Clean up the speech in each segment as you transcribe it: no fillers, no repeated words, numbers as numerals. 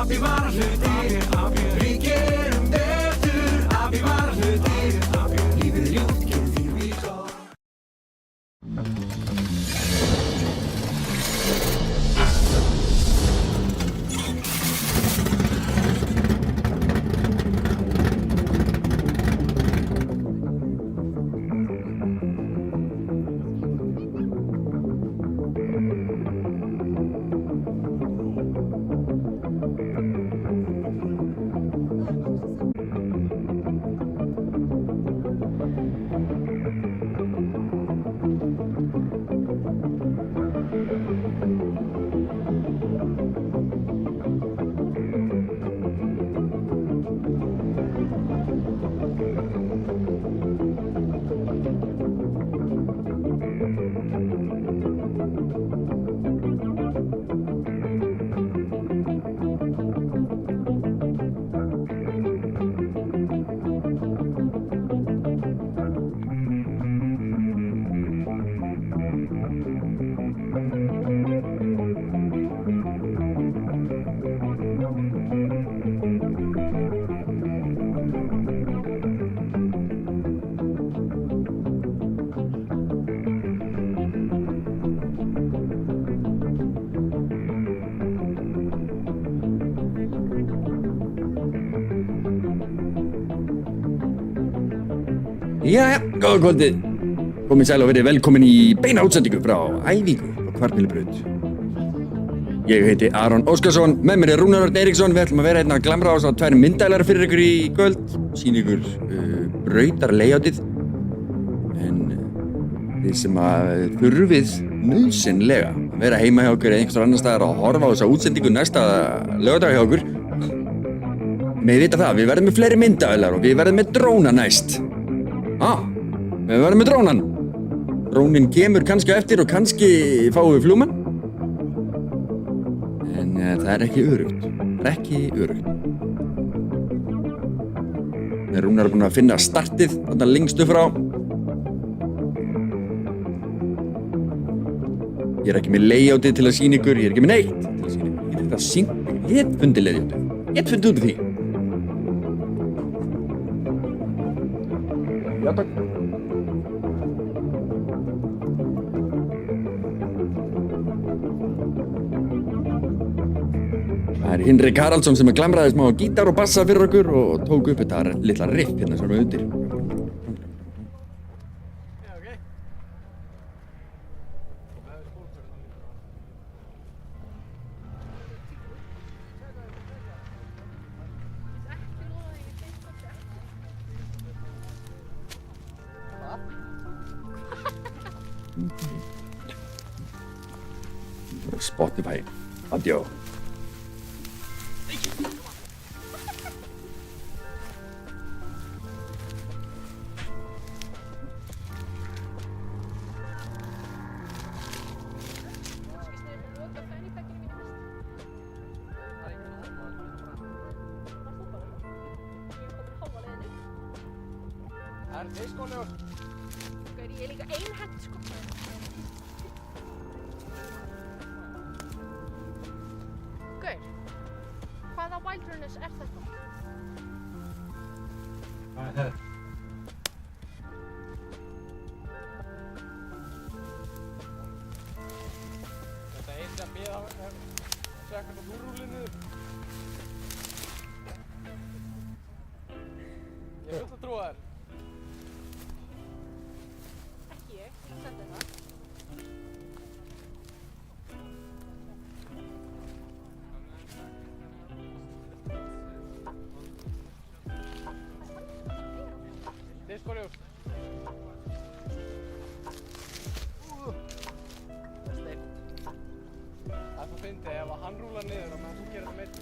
Abívarahlutir, við gerum betur. Abívarahlutir, lífið er ljúft, gerum þín við gott. Jæja, góða kvöldið. Komið sæl og verið velkomin í beina útsendingu frá æfingu á Kvarnmýlubraut. Ég heiti Aron Óskarsson, með mér Rúnar Örn Eiríksson. Við ætlum að vera hérna að glamra á þess að 2 myndælar fyrir ykkur í kvöld. Sýn ykkur brautarlayoutið. En þið sem að þurfið nauðsynlega að vera heima hjá okkur eða einhvers annar staðar að horfa á þessa útsendingu næsta laugardag hjá okkur. Við vita það, við verðum með fleiri myndælar og við verðum með dróna næst. Við verðum með drónan. Drónin kemur kannski á eftir og kannski fáum við flugmann. En það er ekki öruggt. Það er ekki öruggt. Rúnar er búinn að finna startið þarna lengst upp frá. Ég er ekki með layoutið til að sýna ykkur. Ég er ekki með neitt til að sýna ykkur. Ég get þetta sýnt ykkur. Ég get fundið layoutið. Ég get fundið út af því. Já, takk. Það er Hinrik Haraldsson sem glamraði smá gítar og bassa fyrir okkur og tók upp þetta litla riff hérna sem við undir. Spotify, adjó. Ég er líka einhent, sko. Gaur, hvaða Wilderness er þetta? Hvað er þetta? Þetta heitir að bíða segja hvernig þú rúlir niður. Ég vil það trúa þér. Ekki ég sendi það. Diskoljós. Það er steikt. Það er svo fyndið ef hann rúlar niður og meðan þú gerir þetta með einn.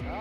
Já.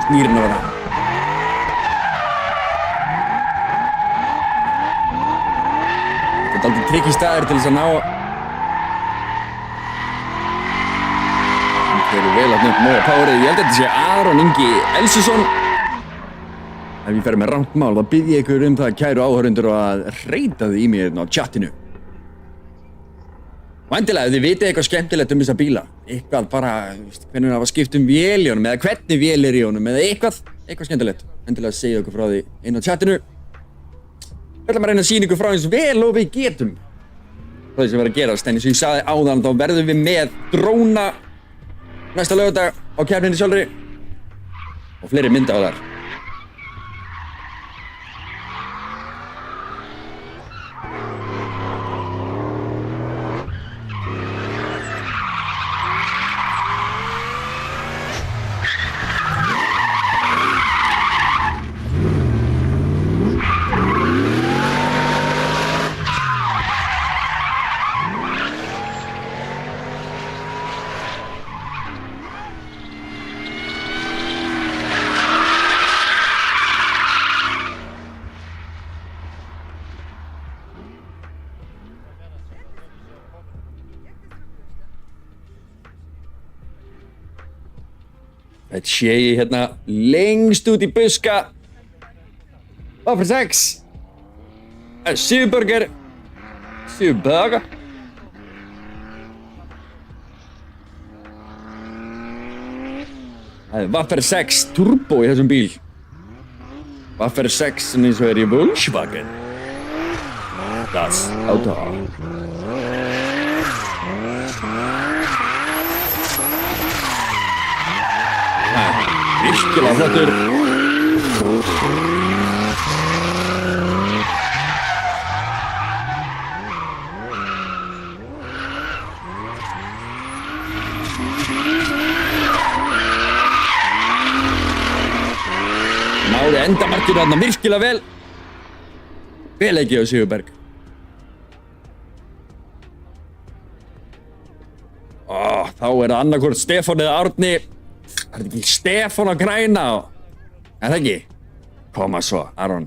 snýrinn á hana. Þetta er aldrei trikk í staðir til þess að ná. Þeir eru vel að nóga párið. Ég held að þetta sé Aron Ingi Elsusson. Ef ég fer með rangt mál, þá bið ég ykkur það, kæru áhörundur, að reyta þið í mig hérna á chatinu. Vændilega, ef þið vitið eitthvað skemmtilegt þessa bíla, eitthvað bara, hvernig það var skipt vél í honum, eða hvernig vél í honum, eða eitthvað skemmtilegt, endilega segja okkur frá því inn á chatinu. Við ætlum að reyna að sýna ykkur frá eins vel og við getum frá því sem verður að gerast, en eins og ég sagði áðan, þá verðum við með dróna næsta laugardag á keppninni sjálfri og fleiri mynda á þar. Þetta sé ég hérna lengst út í buska. Vad för 6? 7 burger. 7 burger. Það er Waffer 6 turbo í þessum bíl. Waffer 6 sem eins og í Volkswagen. Das Auto. Virkilega flottur. Náði endamarkinu þarna virkilega vel. Vel ekki á Sigurberg. Þá er það annarkvort Stefán eða Árni. Er þetta ekki Stefán að græna? Er það ekki? Koma svo, Aron.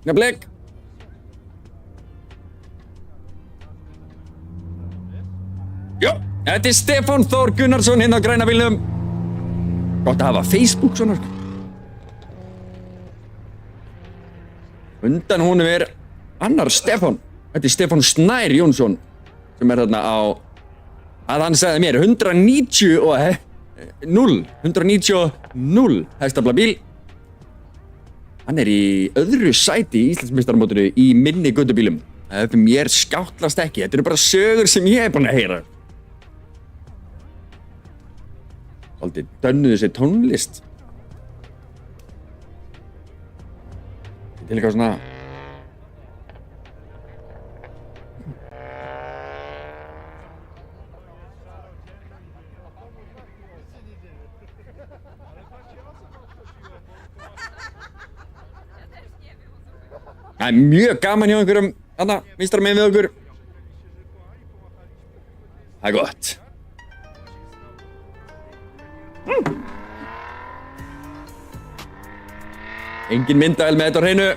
Blik. Jó, þetta er Stefán Þór Gunnarsson hérna á græna bílnum. Gott að hafa Facebook svona. Undan honum er annar Stefán. Þetta er Stefán Snær Jónsson sem er þarna á, að hann sagði mér, 190 hestafla bíl. Hann er í öðru sæti í Íslandsmeistaramótinu í minni göttubílum. Það er fyrir mér skáttlast ekki. Þetta eru bara sögur sem ég hef búin að heyra. Aldrei dönnuðu sér tónlist. Til eitthvað svona. Það er mjög gaman hjá einhverjum þarna, vinstra megin við okkur. Það er gott. Engin myndavél með þetta á hreinu.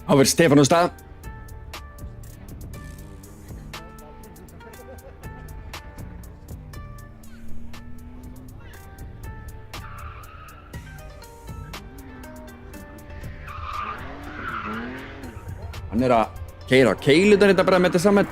Þá verður Stefán á stað. Hann er að keyra á keilunar þetta bara með þetta saman.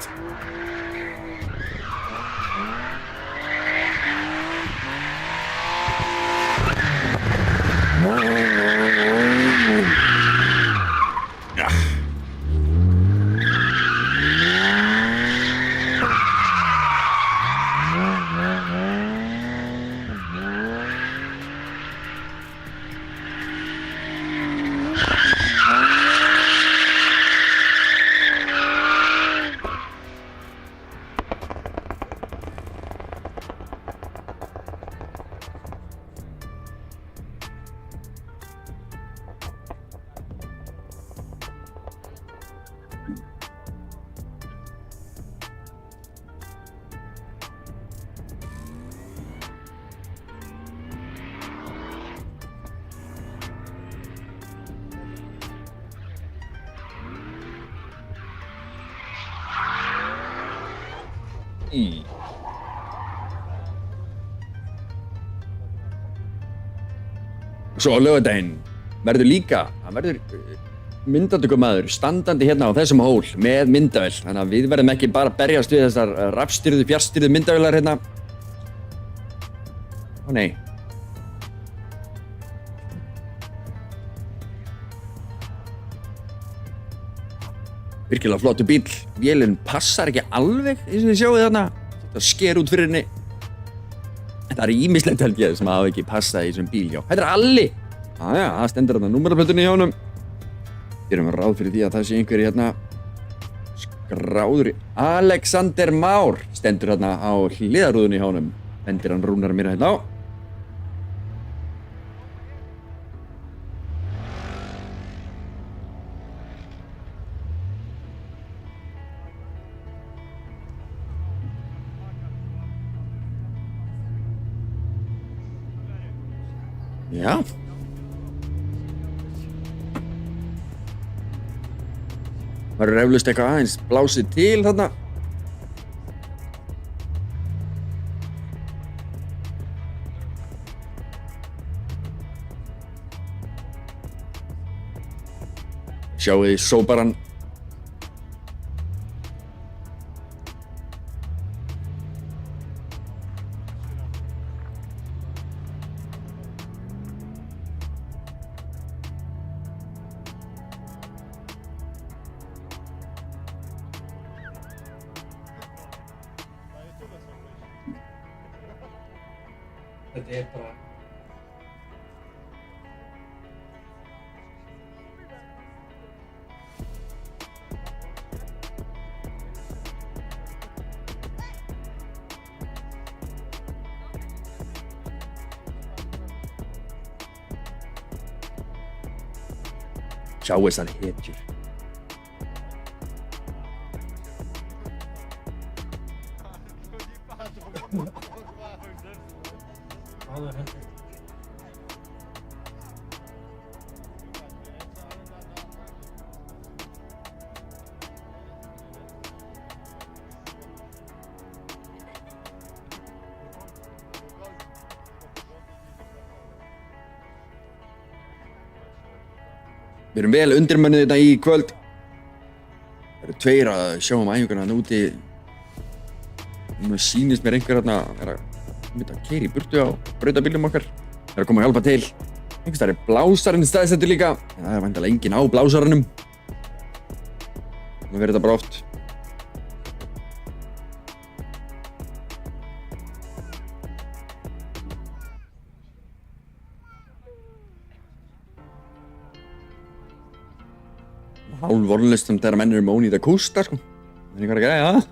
Svo á laugardaginn verður líka, það verður myndatökumaður standandi hérna á þessum hól með myndavél. Þannig að við verðum ekki bara að berjast við þessar rafstýrðu, fjarstýrðu myndavélar hérna. Ó nei. Virkilega flottur bíll. Vélinn passar ekki alveg eins og þið sjáið þarna. Það sker út fyrir henni. Það er ýmislegt held ég sem hafa ekki passað í þessum bíl, já. Þetta er Alli. Já, það stendur þarna númeraplötunni hjá honum. Við erum ráð fyrir því að það sé einhverju hérna skráður í Alexander Már stendur hérna á hliðarúðunni hjá honum. Bendir hann Rúnar mér hérna á. Já. Það verður eflaust eitthvað aðeins blásið til þarna. Sjáu þið sóparann. Þetta er bara... Sjá þessar hetjur. Við erum vel undirmönnuð þetta í kvöld. Það eru tveir að sjá æfinguna þarna úti. Núna sýnist mér einhver þarna að vera að keyra í burtu á brautabílnum okkar. Það er að koma að hjálpa til. Einhvers staðar er blásarinn staðsettur líka. Það er væntanlega enginn á blásaranum. Það verður þetta bara oft. Hálf vorlistum þegar menn eru með ónýta kústa, sko. Það er eitthvað að græja það.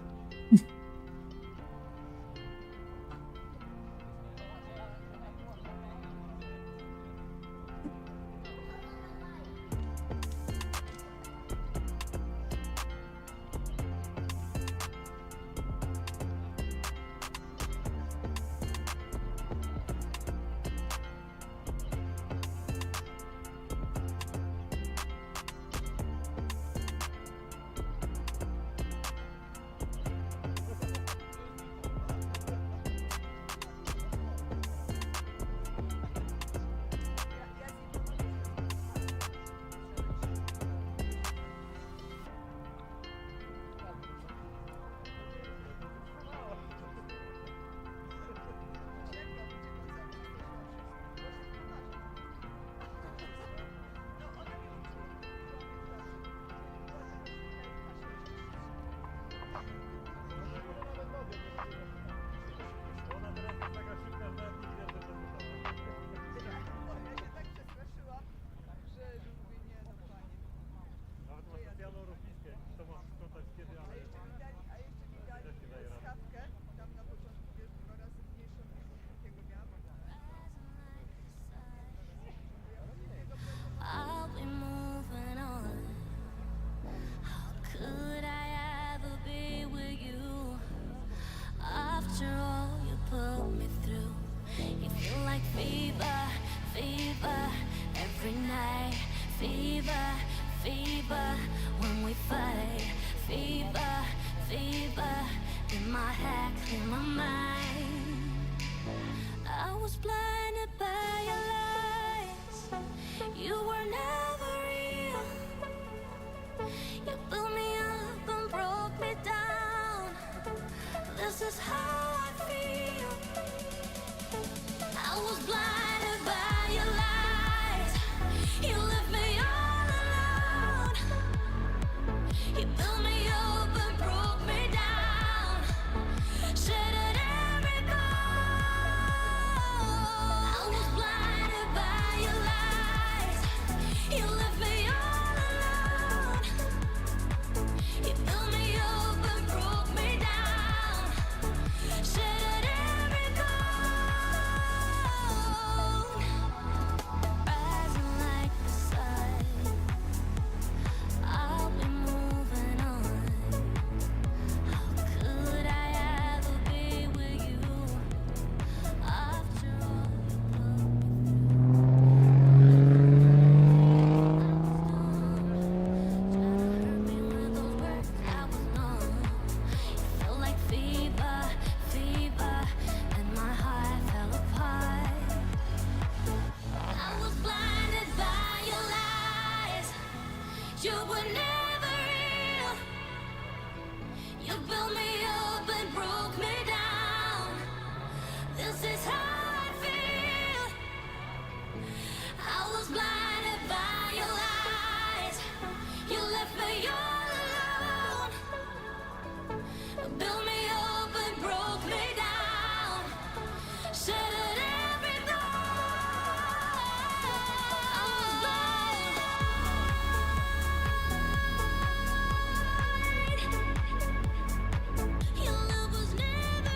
Fever when we fight, fever, fever in my head, in my mind. I was blinded by your lies. You were never real. You built me up and broke me down. This is how I feel. I was blinded by your lies. You left me all alone. You built me up and broke me down. Shattered every bone. I was blinded by your lies. You left me all alone. You built me up and broke me down. Shattered every bone. Rising like the sun, I'll be moving on. How could I ever be with you after all you put me through? Trying to hurt me with those words I was numb. It felt like fever, fever, and my heart fell apart. I was blinded by your lies. You were never real. You built me up and broke me down. This is how I feel. I was blinded by your lies. You left me all alone. Built me up and broke me down. Shattered every bone. I was blind. Your love was never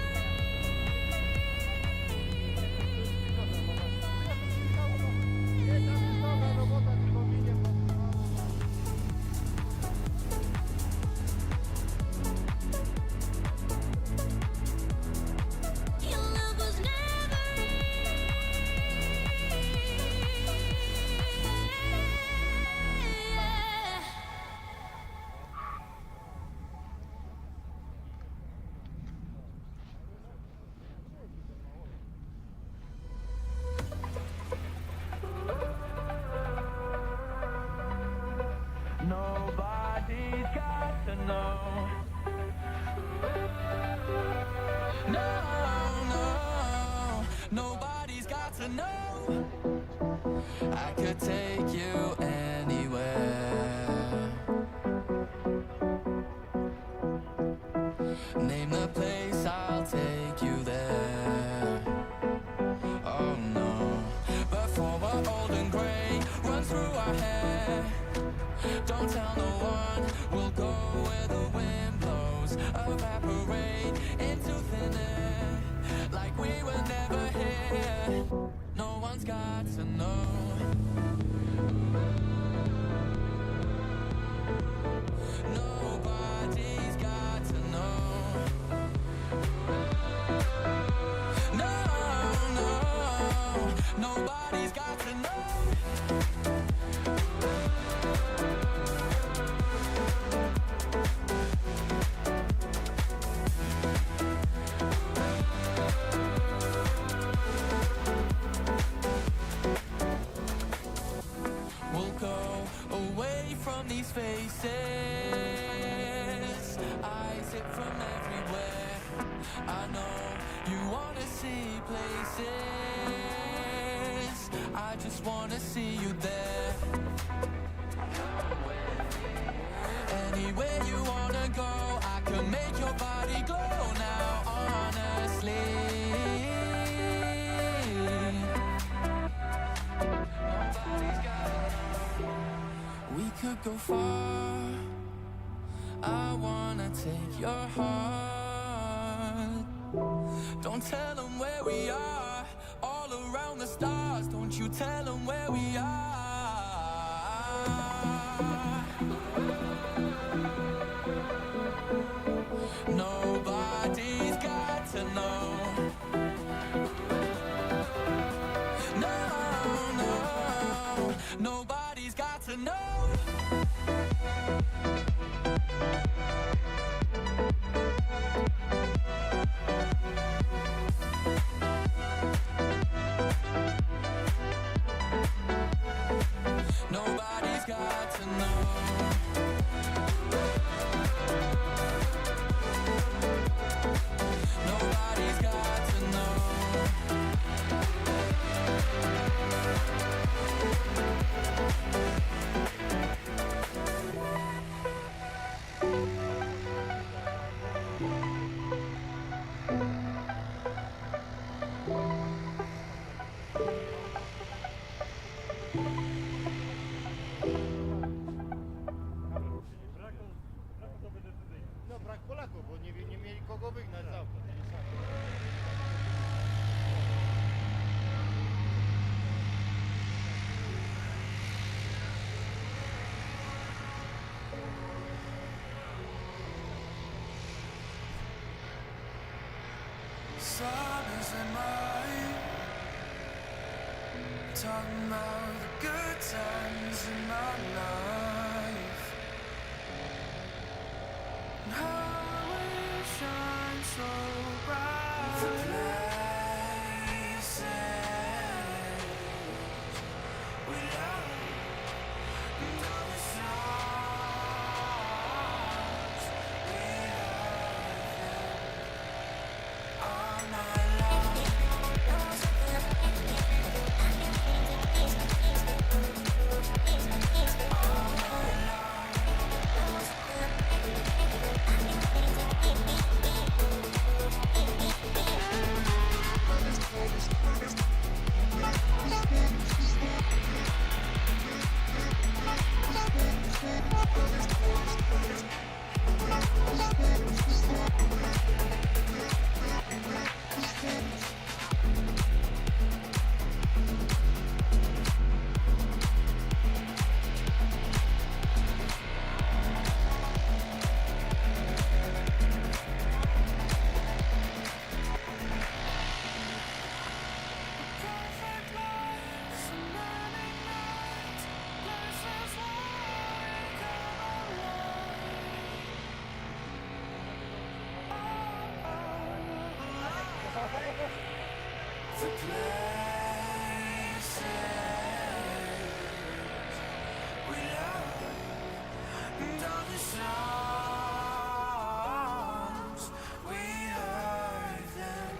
Your love was never Nobody's got to know. No, no, nobody's got to know. I could take you anywhere. Name the place, I'll take you there. Oh no, before we're old and gray, run through our hair. Don't tell no one, we'll go where the wind blows. Evaporate into thin air, like we were never here. No one's got to know. Nobody's got to know. No, no, nobody's got to know. We'll go away from these faces. Eyes hit from everywhere. I know you wanna see places. I just wanna see you there. Anywhere you wanna go, I can make your body glow now, honestly. Nobody's gotta know. We could go far. I wanna take your heart. Don't tell them where we are. All around the stars. Don't you tell them where we are. Nobody's got to know. No, no, nobody's got to know. sun is in mine. Talking about the good times in my life. And how we shine so bright. The places we love. And all the songs we heard them all night long. The places we love and all the songs we heard them.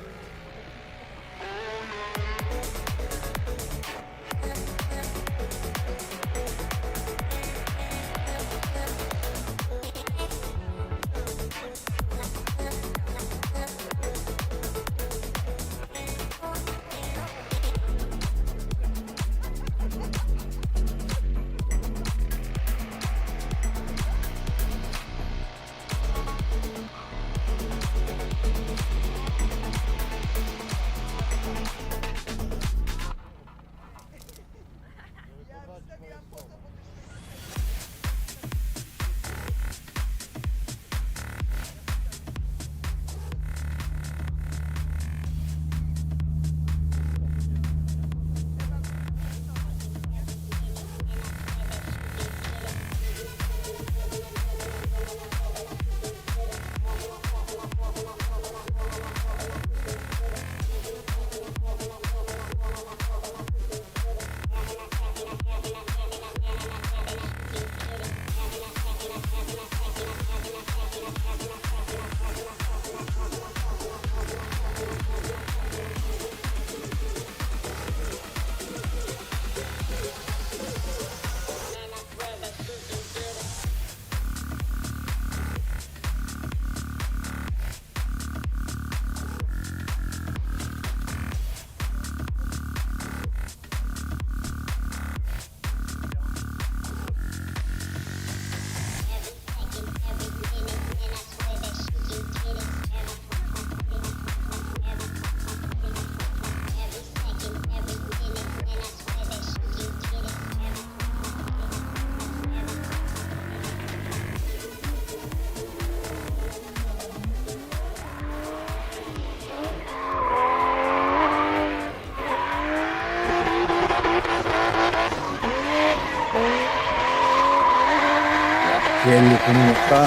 Quelli con uno qua.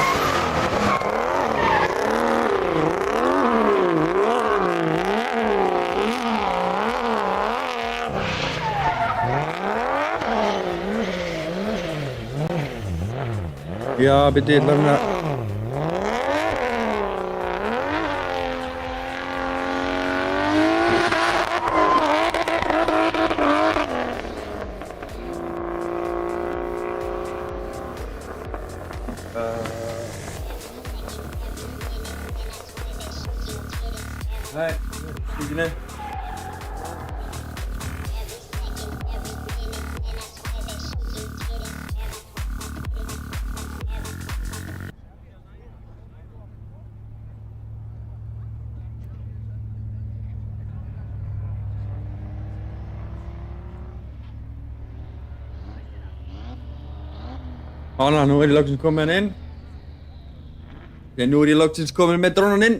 Ja, bitte, Lorna. Nej, stigende. Anna, nú er ég loksins komin inn. Nú er ég loksins komin með drónan inn.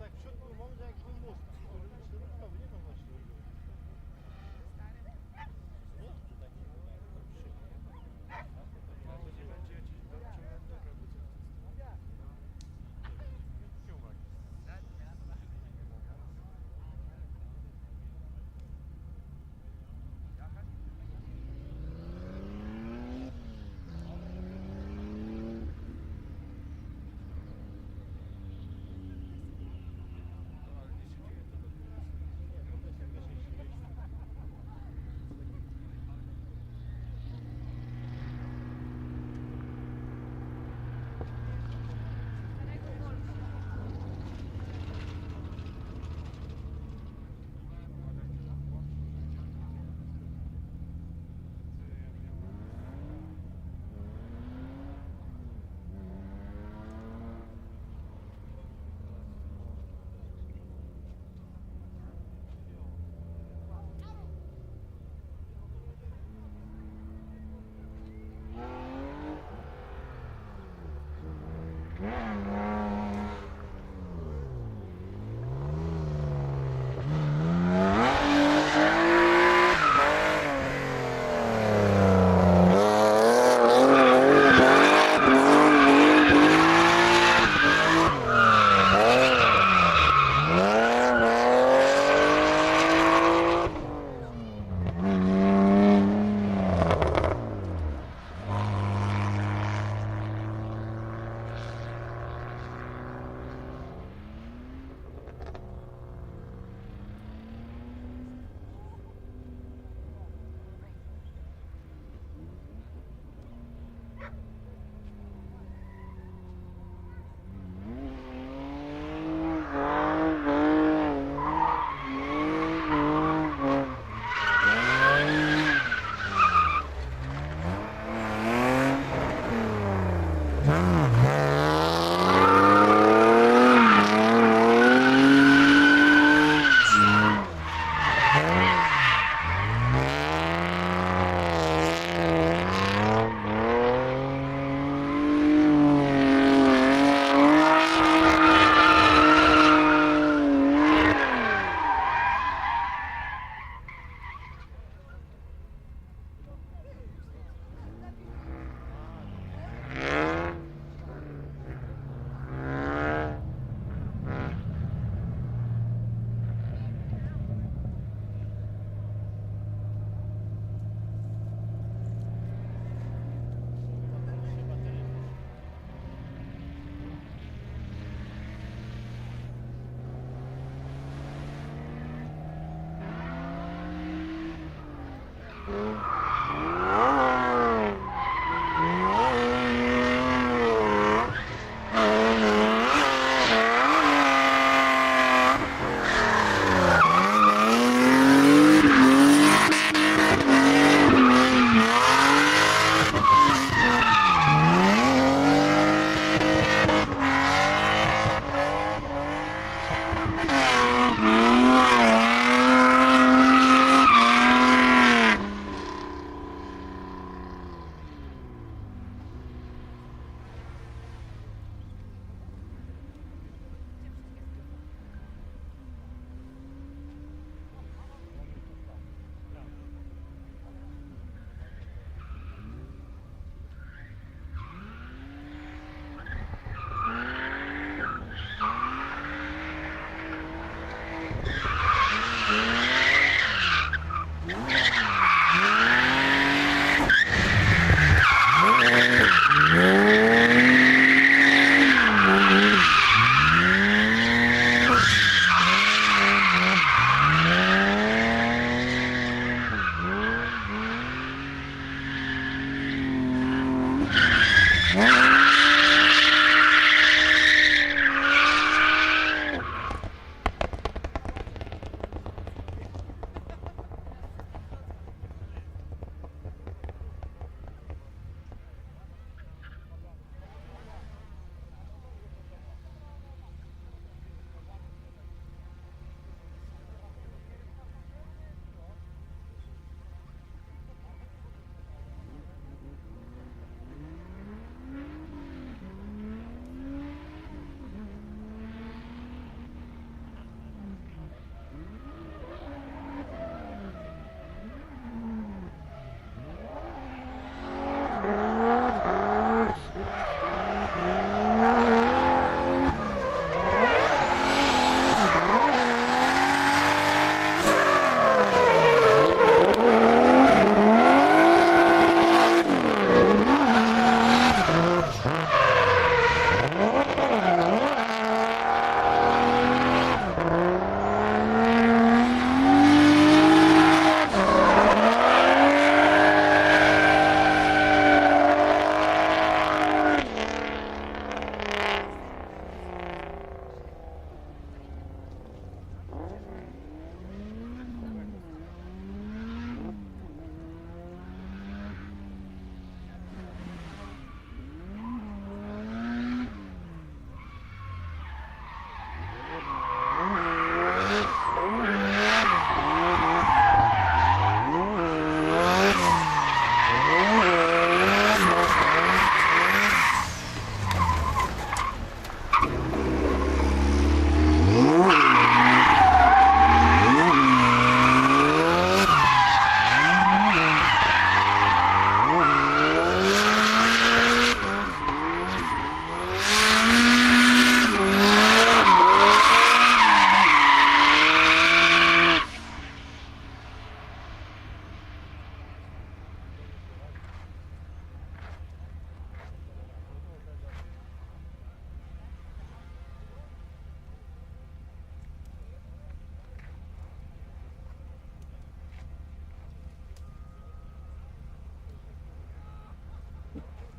Tak w środku mam jak mózg.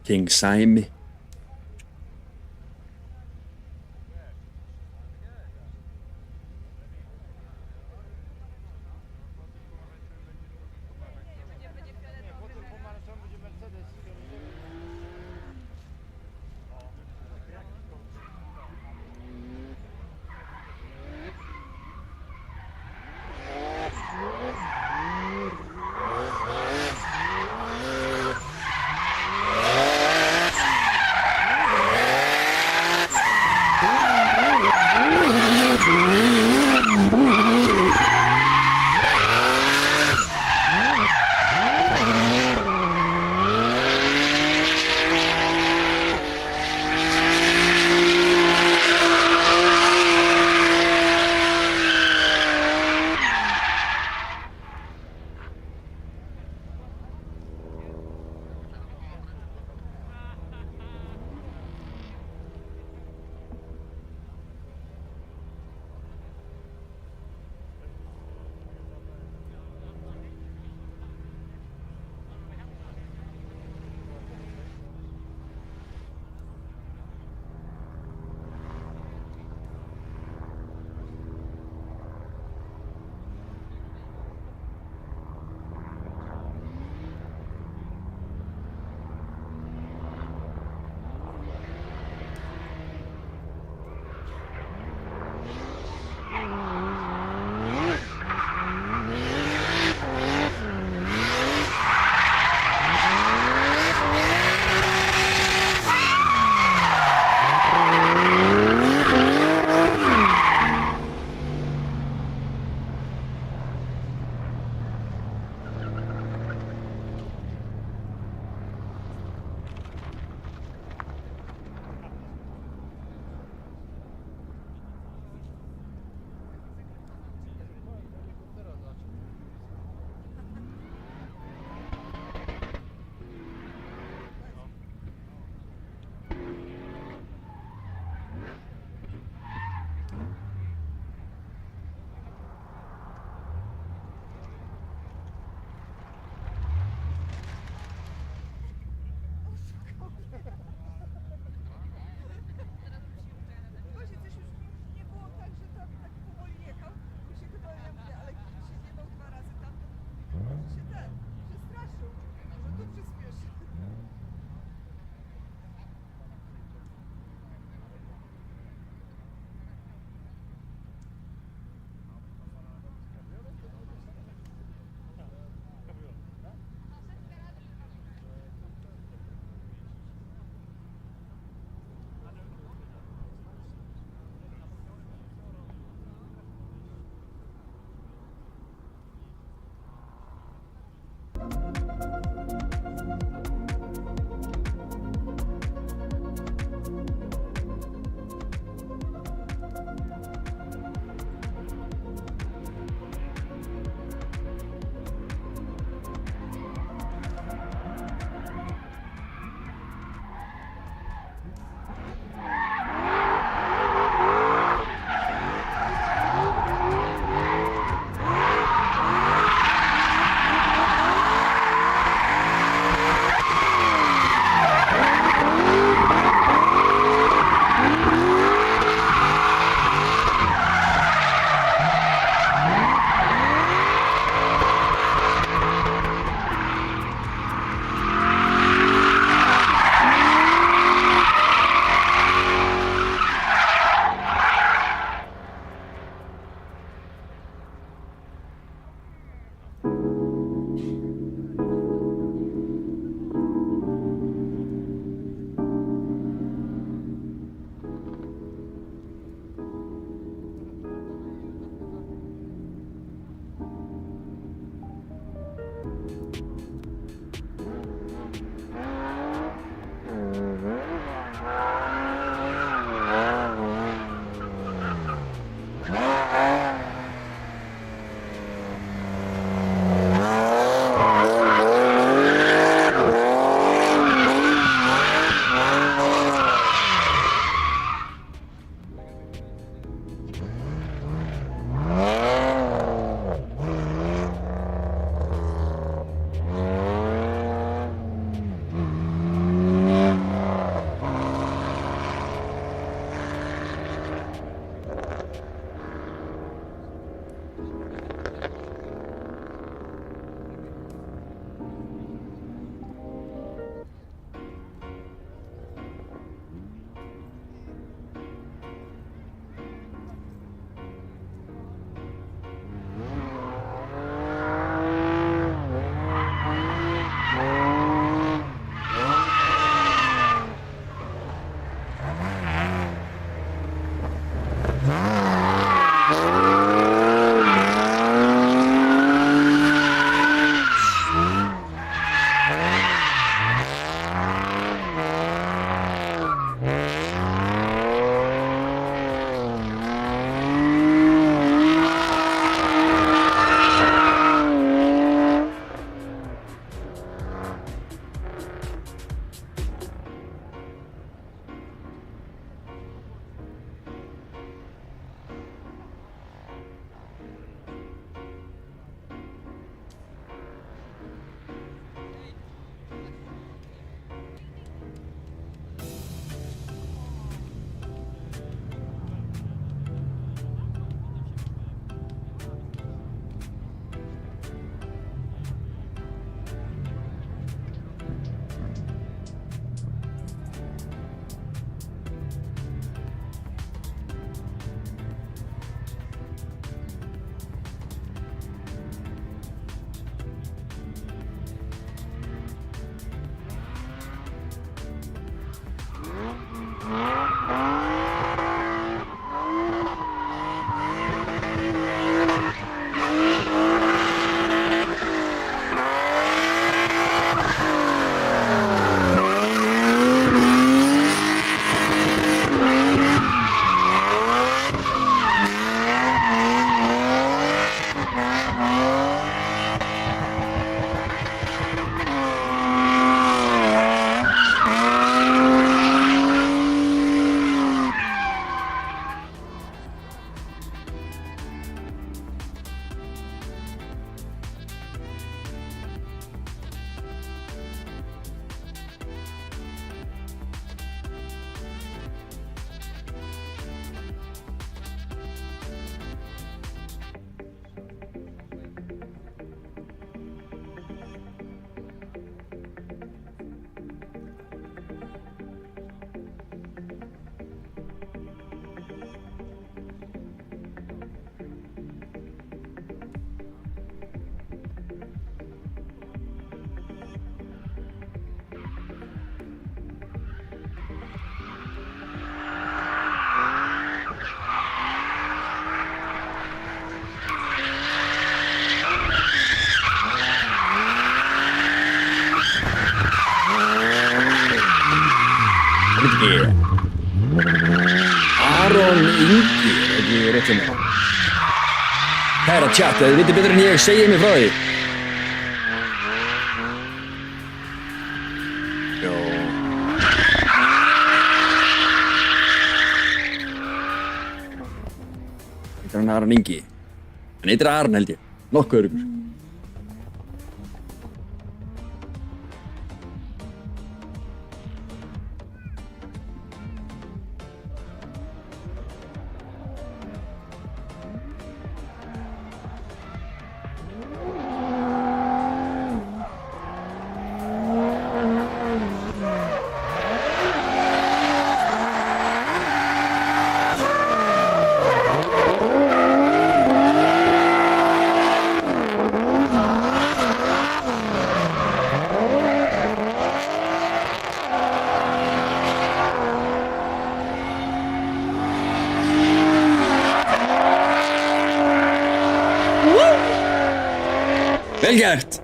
King Sæmi. Aron Ingi, er ekki rétt sem það. Kæra tjatt, þið vitið betur en ég, segið mér frá því. Jó. Heitir hann Aron Ingi? Hann heitir Aron held ég, nokkuð öruggur. Vel gert!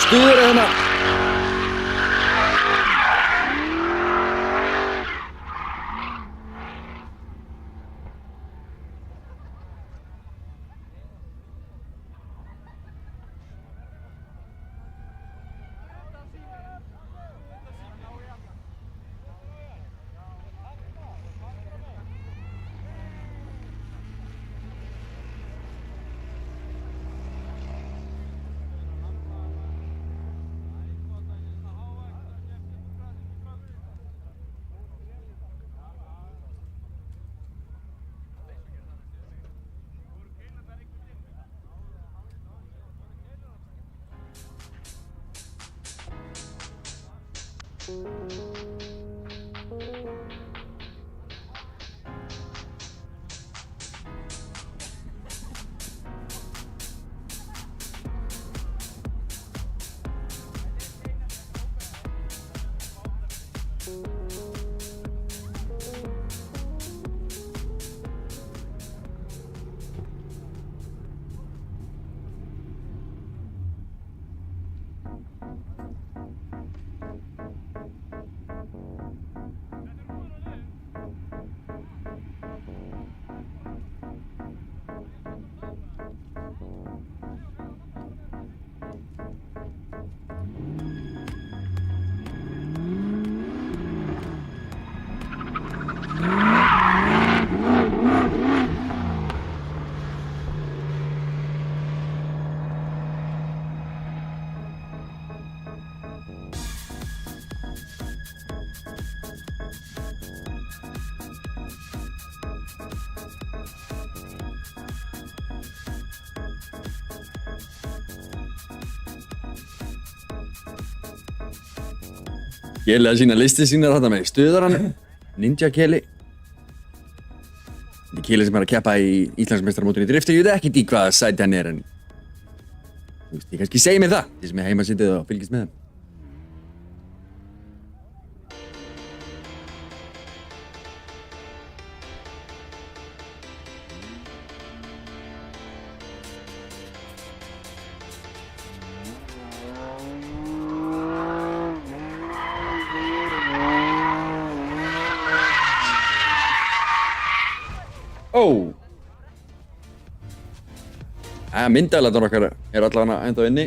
Stuður hérna. Keli að sína listi sínar þarna með stuðaran, Ninja Keli. Þetta er Keli sem er að keppa í Íslandsmeistaramótinu í drifti, ég veit ekkert í hvaða sæti hann er en þú veist, ég kannski segi mér það, því sem ég heima sitið og fylgist með þeim. Ó! Myndavélarnar okkar er allavega ennþá inni.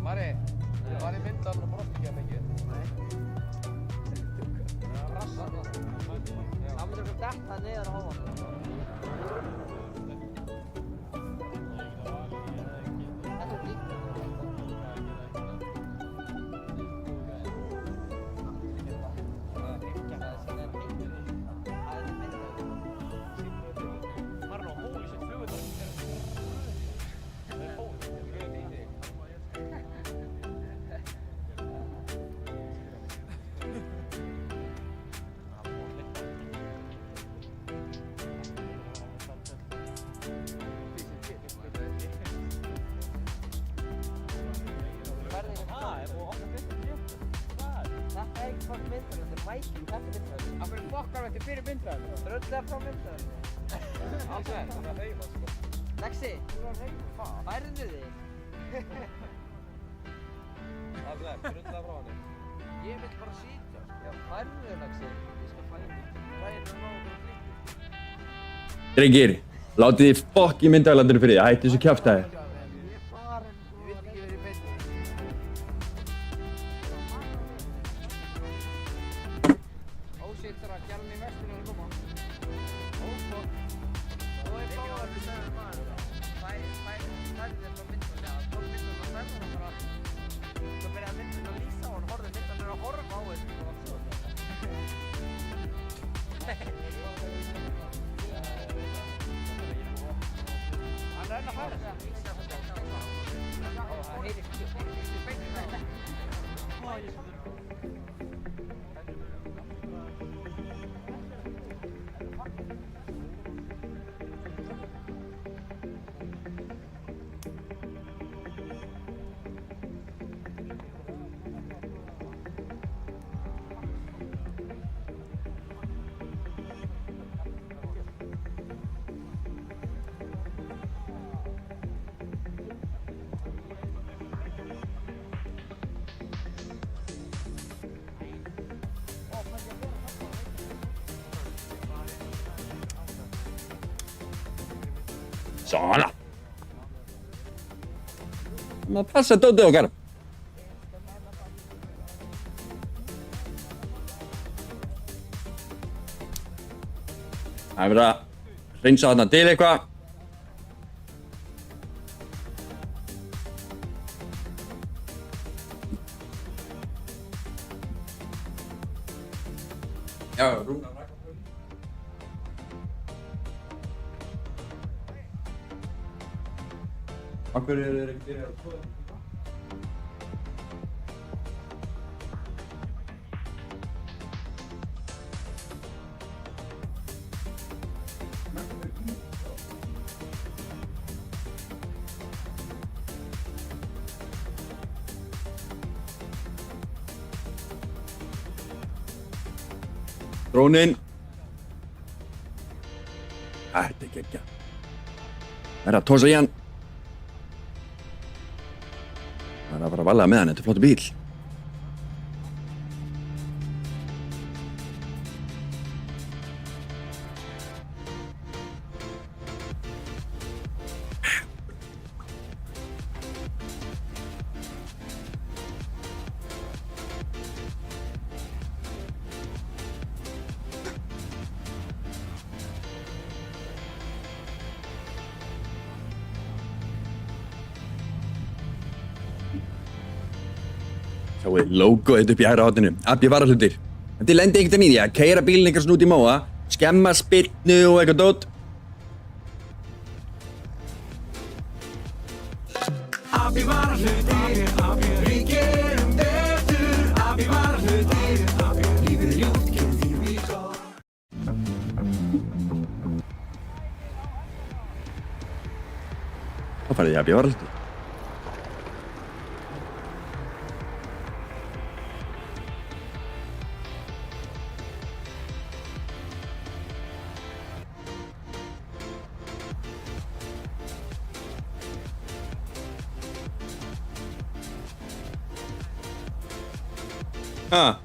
Mari, var í myndavélarnar og brosti ekki að mikið? Nei. Rassar. Það myndi okkur detta niður á hófanum. Þetta er líkt. Þetta er ekki fokk myndavél, þetta er mæking, þetta er myndavél. Af hverju fokkar þetta fyrir myndavél? Dröldlega frá myndavél. Alls er, það er að reyfa sko. Lexi, þú er að reyfa. Færðu þig? Alls er, dröldlega frá henni. Ég vil bara sitja. Já, færðu þig Lexi. Ég skal færa þig. Það er náttúrulega flýttur. Drengir, látið þið fokk í myndavélarnar fyrir því, hættu þessu kjaftaði. Svona. Maður passa dótið okkar. Það er verið að hreinsa þarna til eitthvað. Já, Rúnar Ragnarsson. Af hverju eru þeir ekki byrjað að skoða þetta? Drónin. Þetta er geggjað. Það er að tósa í hann. Það er að fara að vallaða með hann, þetta er flottur bíl. Sjáu logoið upp í hægra horninu, Abbi varahlutir. En þið lendi einhvern veginn í því að keyra bílinn eitthvað svona út í móa, skemma spyrnu og eitthvað dót. Abbi varahlutir, við gerum betur. Abbi varahlutir, lífið er ljótt, gerum því við gott. Þá farið ég Abbi varahlutir. Ha.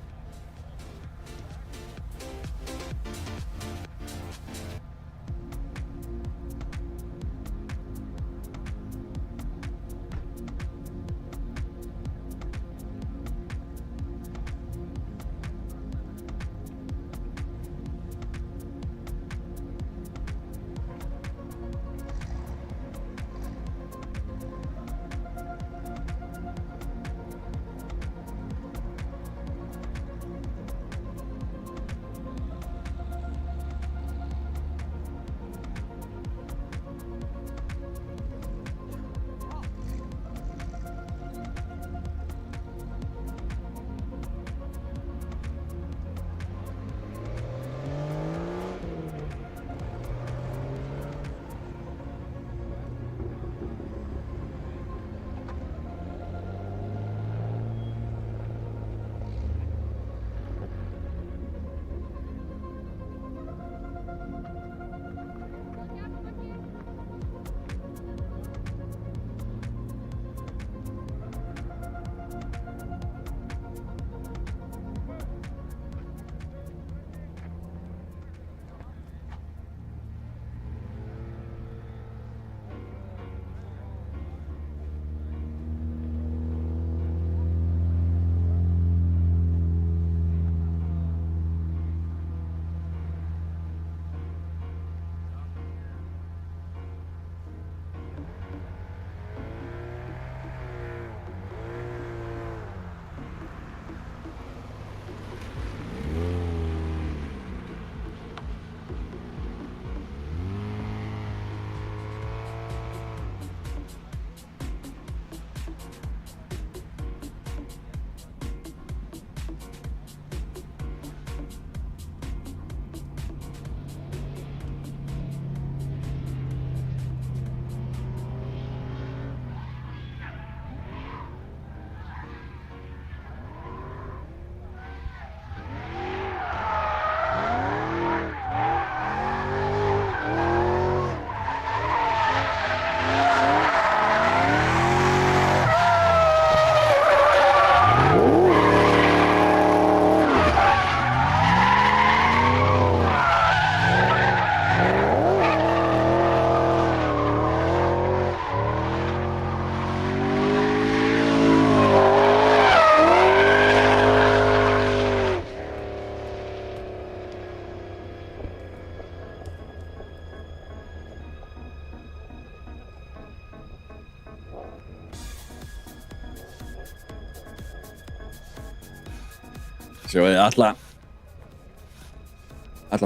Sjáuði alla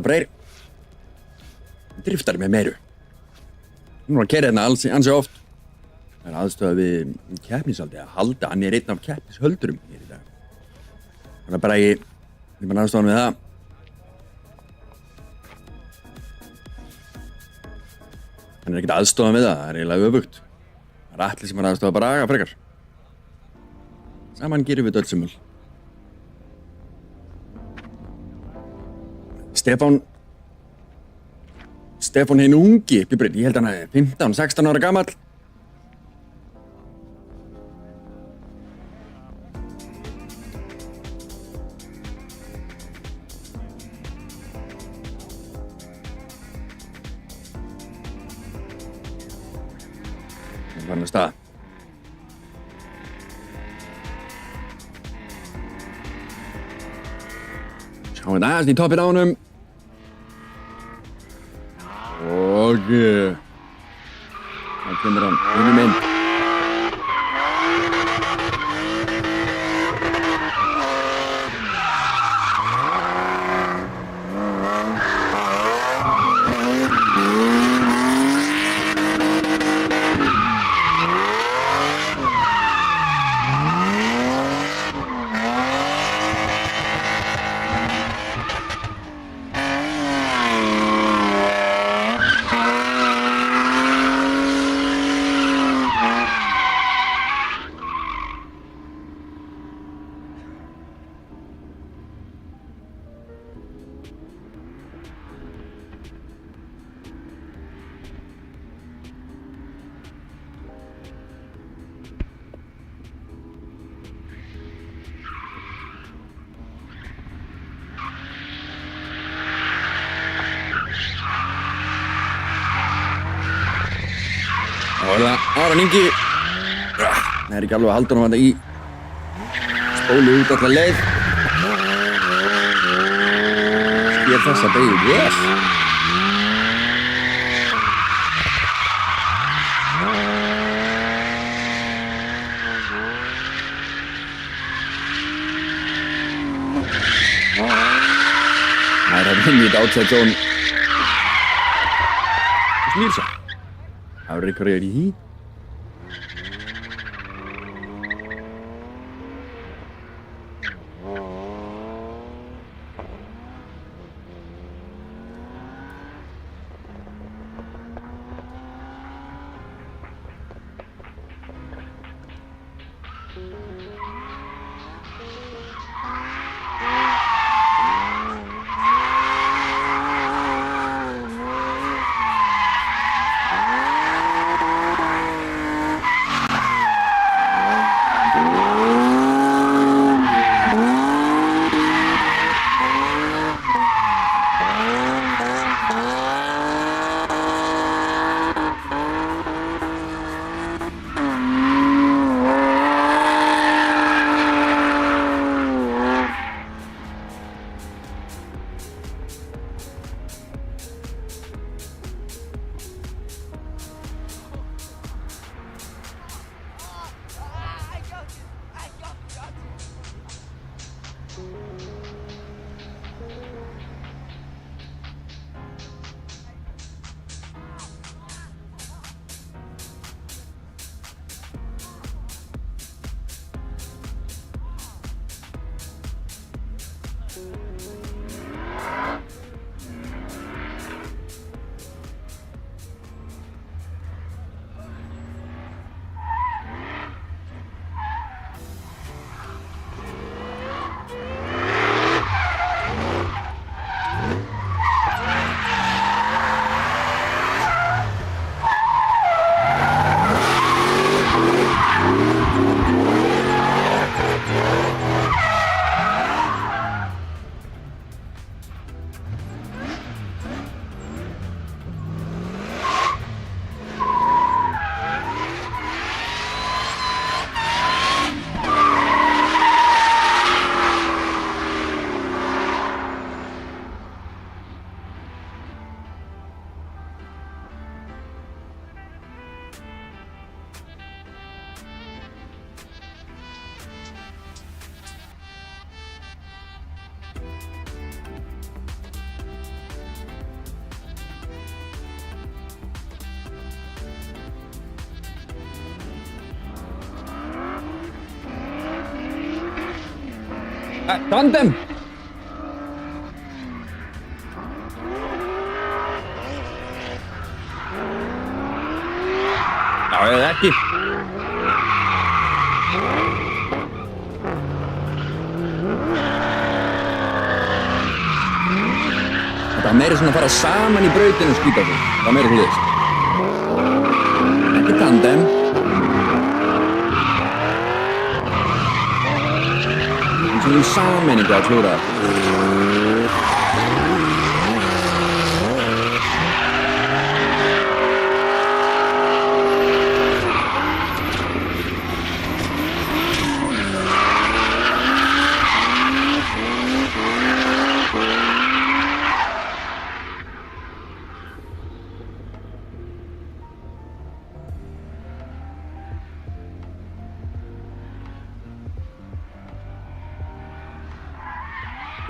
Freyr driftar með meiru. Hún var að keyra hérna ansi oft. Það aðstöða við keppnisaldi að halda. Hann einn af keppnishöldurum hér í dag. Þannig að bara ég bara aðstofa hann við það. Hann ekkert aðstofa við það. Það eiginlega öfugt. Það Atli sem aðstofa bara Braga frekar. Saman gerum við dödsumul. Stefán hinn ungi upp í Brydd, ég held hann að 15-16 ára gamall. Það var hann að stað. Sjáum við aðeins í toppinn á honum. Og þá kemur hann inn í mynd. Þá er það Aron Ingi. Það er ekki alveg að halda honum þarna í spólu út alla leið. Sker þessa beygju vel. Það er inn í þetta outside zone. Snýr svo. Það verður ykkur í því. Tandem! Já, eða ekki. Þetta var meira svona að fara saman í brautinu og skýta sig. Það var meira hlutis. Ekki tandem. Svona í sameiningu að klúra.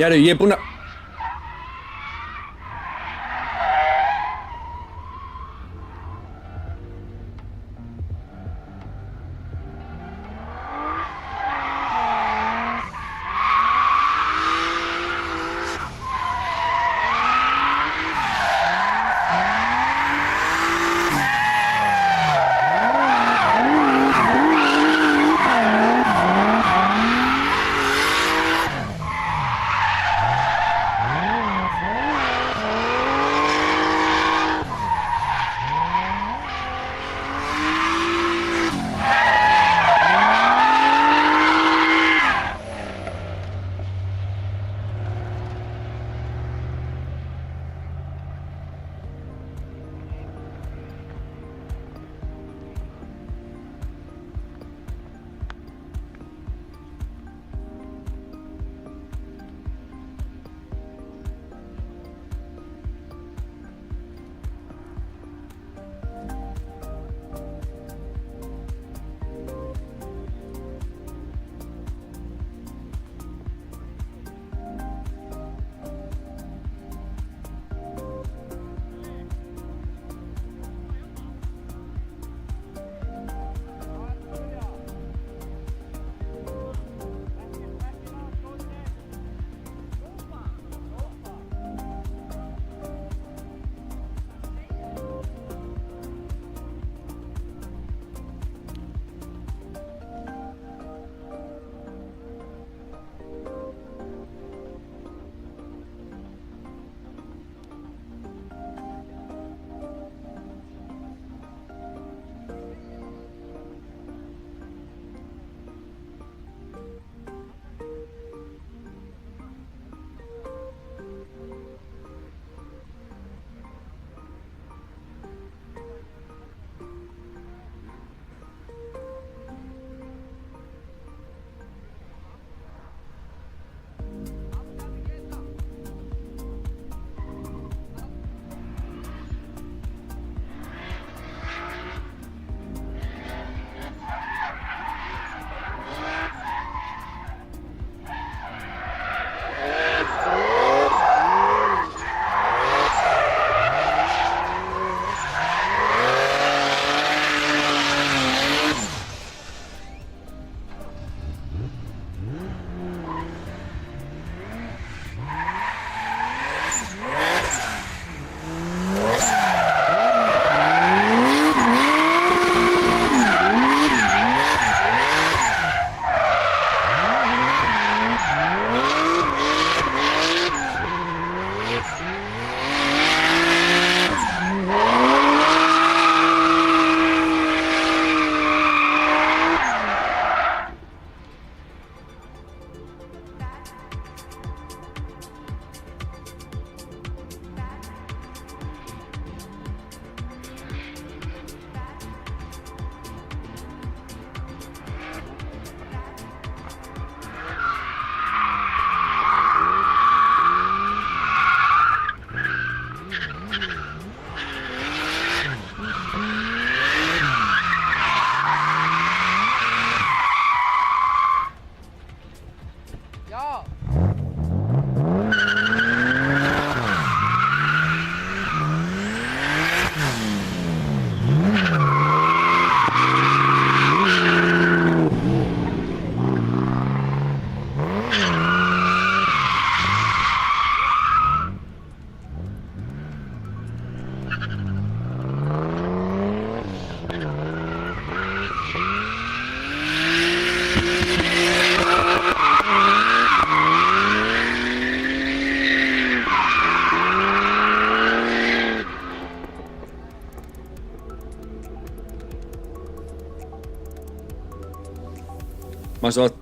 Jæru, ég er búinn að... Manstu að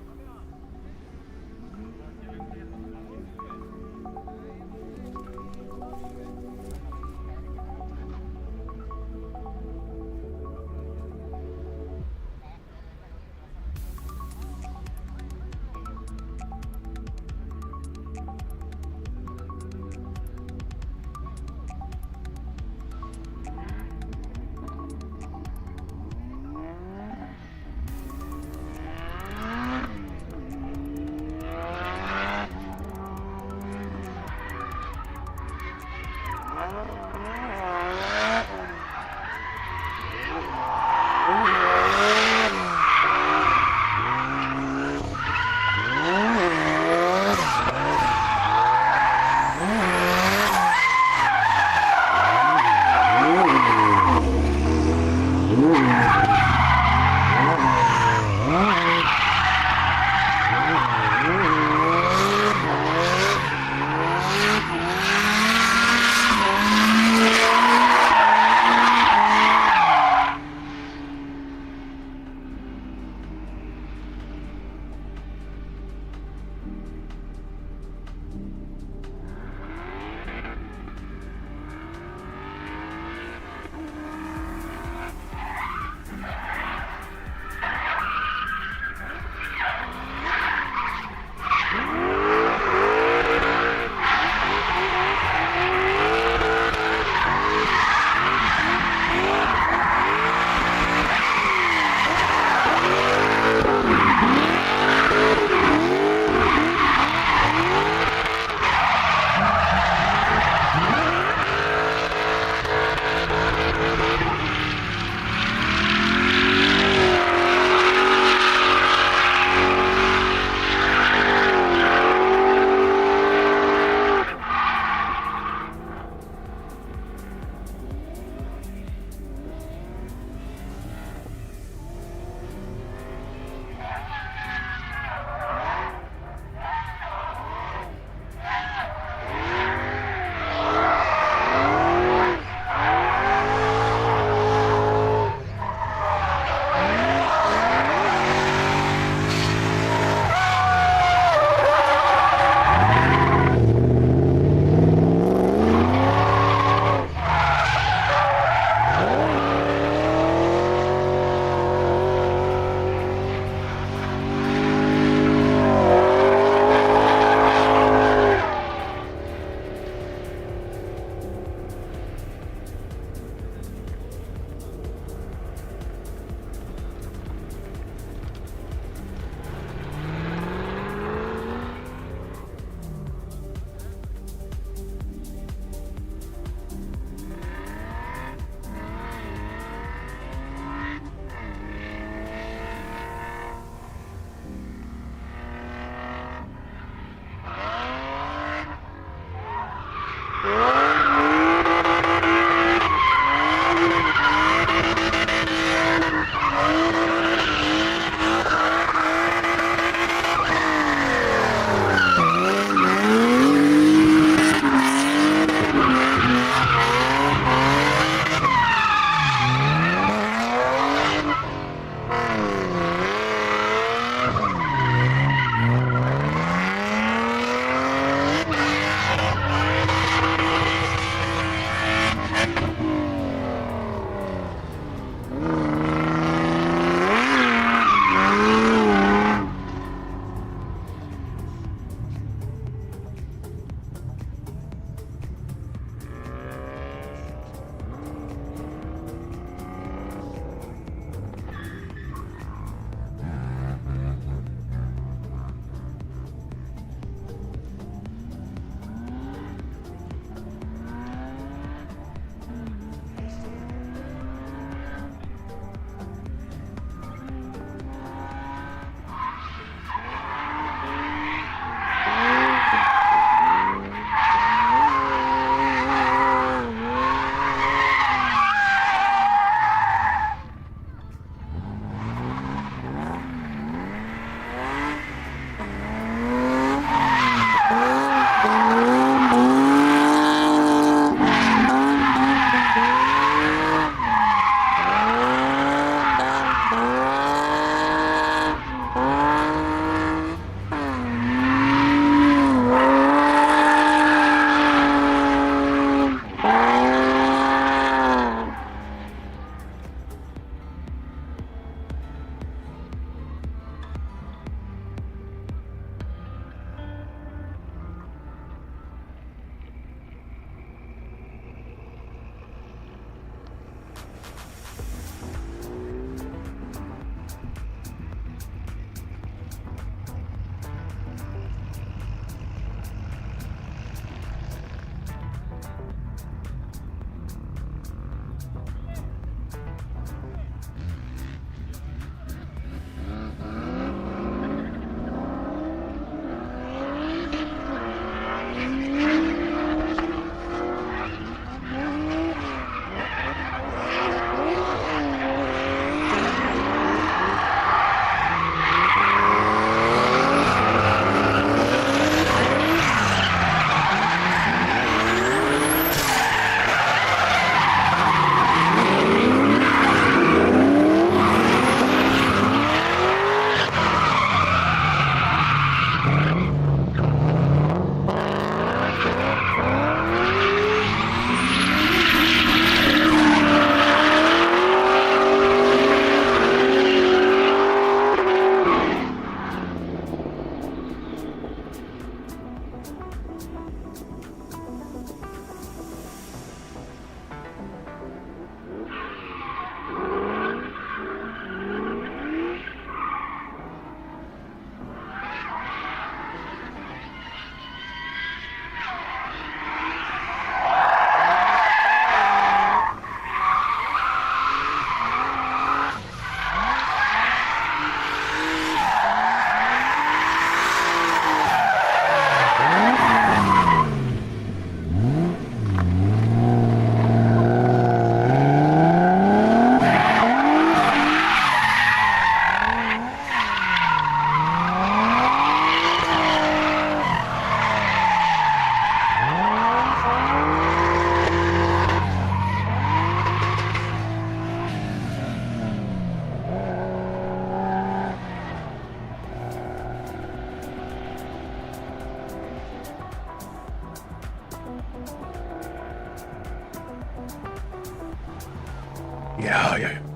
Já.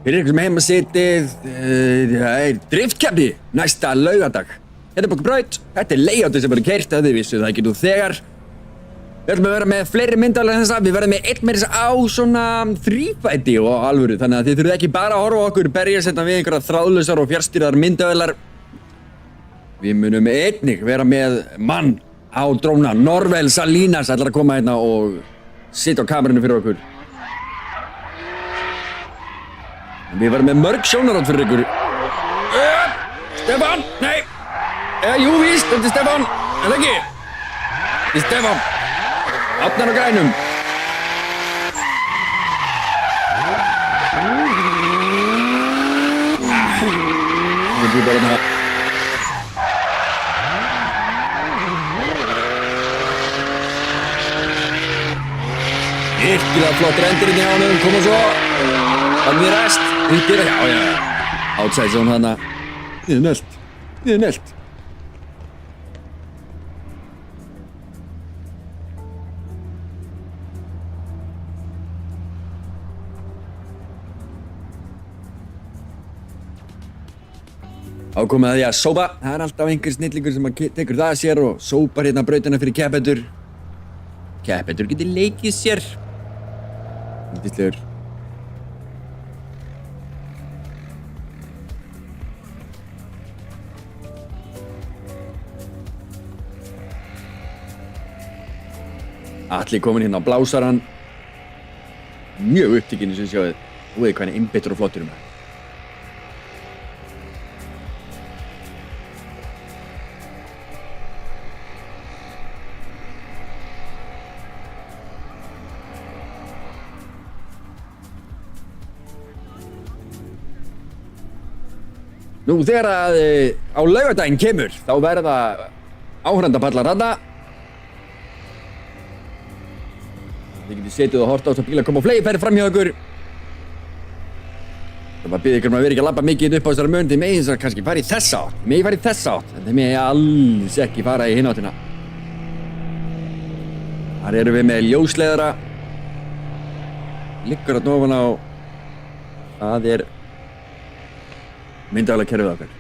Fyrir ykkur sem heima sitið, það er driftkeppni næsta laugardag. Þetta er búin braut, þetta er layoutið sem verður keyrt að þið vissu það ekki nú þegar. Við ætlum að vera með fleiri myndavélar en þessa, við verðum með einn meira á svona þrífæti og alvöru, þannig að þið þurfið ekki bara að horfa á okkur berjast hérna við einhverja þráðlausar og fjárstýrðar myndavélar. Við munum einnig vera með mann á dróna, Norvel Salinas ætlar að koma hérna og sitja á kamerunni fyrir okkur. Við verðum með mörg sjónarátt fyrir ykkur. Stefán, nei! Jú víst, þetta er Stefán, er það ekki? Þetta er Stefán. Átnar á grænum. Þetta er bara hérna. Virkilega flott rendirinn hjá honum, koma svo. Þannig við rest, hittir, já. Outside zone hana. Niður nölt. Ákomið að því að sópa, það er alltaf einhver snillingur sem tekur það að sér og sópar hérna brautina fyrir keppendur. Keppendur getur leikið sér. Índislegur. Atli kominn hérna á blásaran. Mjög upptekinn sem sjáðu. Þú veit hvað hann er innbyttur og flottur það. Nú þegar að á laugardaginn kemur þá verða áhorfendapallar þarna. Þið getið setið og hort á þess að bílar koma og fleiri ferð fram hjá ykkur. Það er bara að biðja ykkur að vera ekki að labba mikið upp á þessari mun. Þið megið kannski fara í þessa átt. Þið megið fara í þessa átt. En þið megið alls ekki fara í hinn áttina. Þar erum við með ljósleiðara. Liggur þarna ofan á. Það er myndavélakerfið okkar.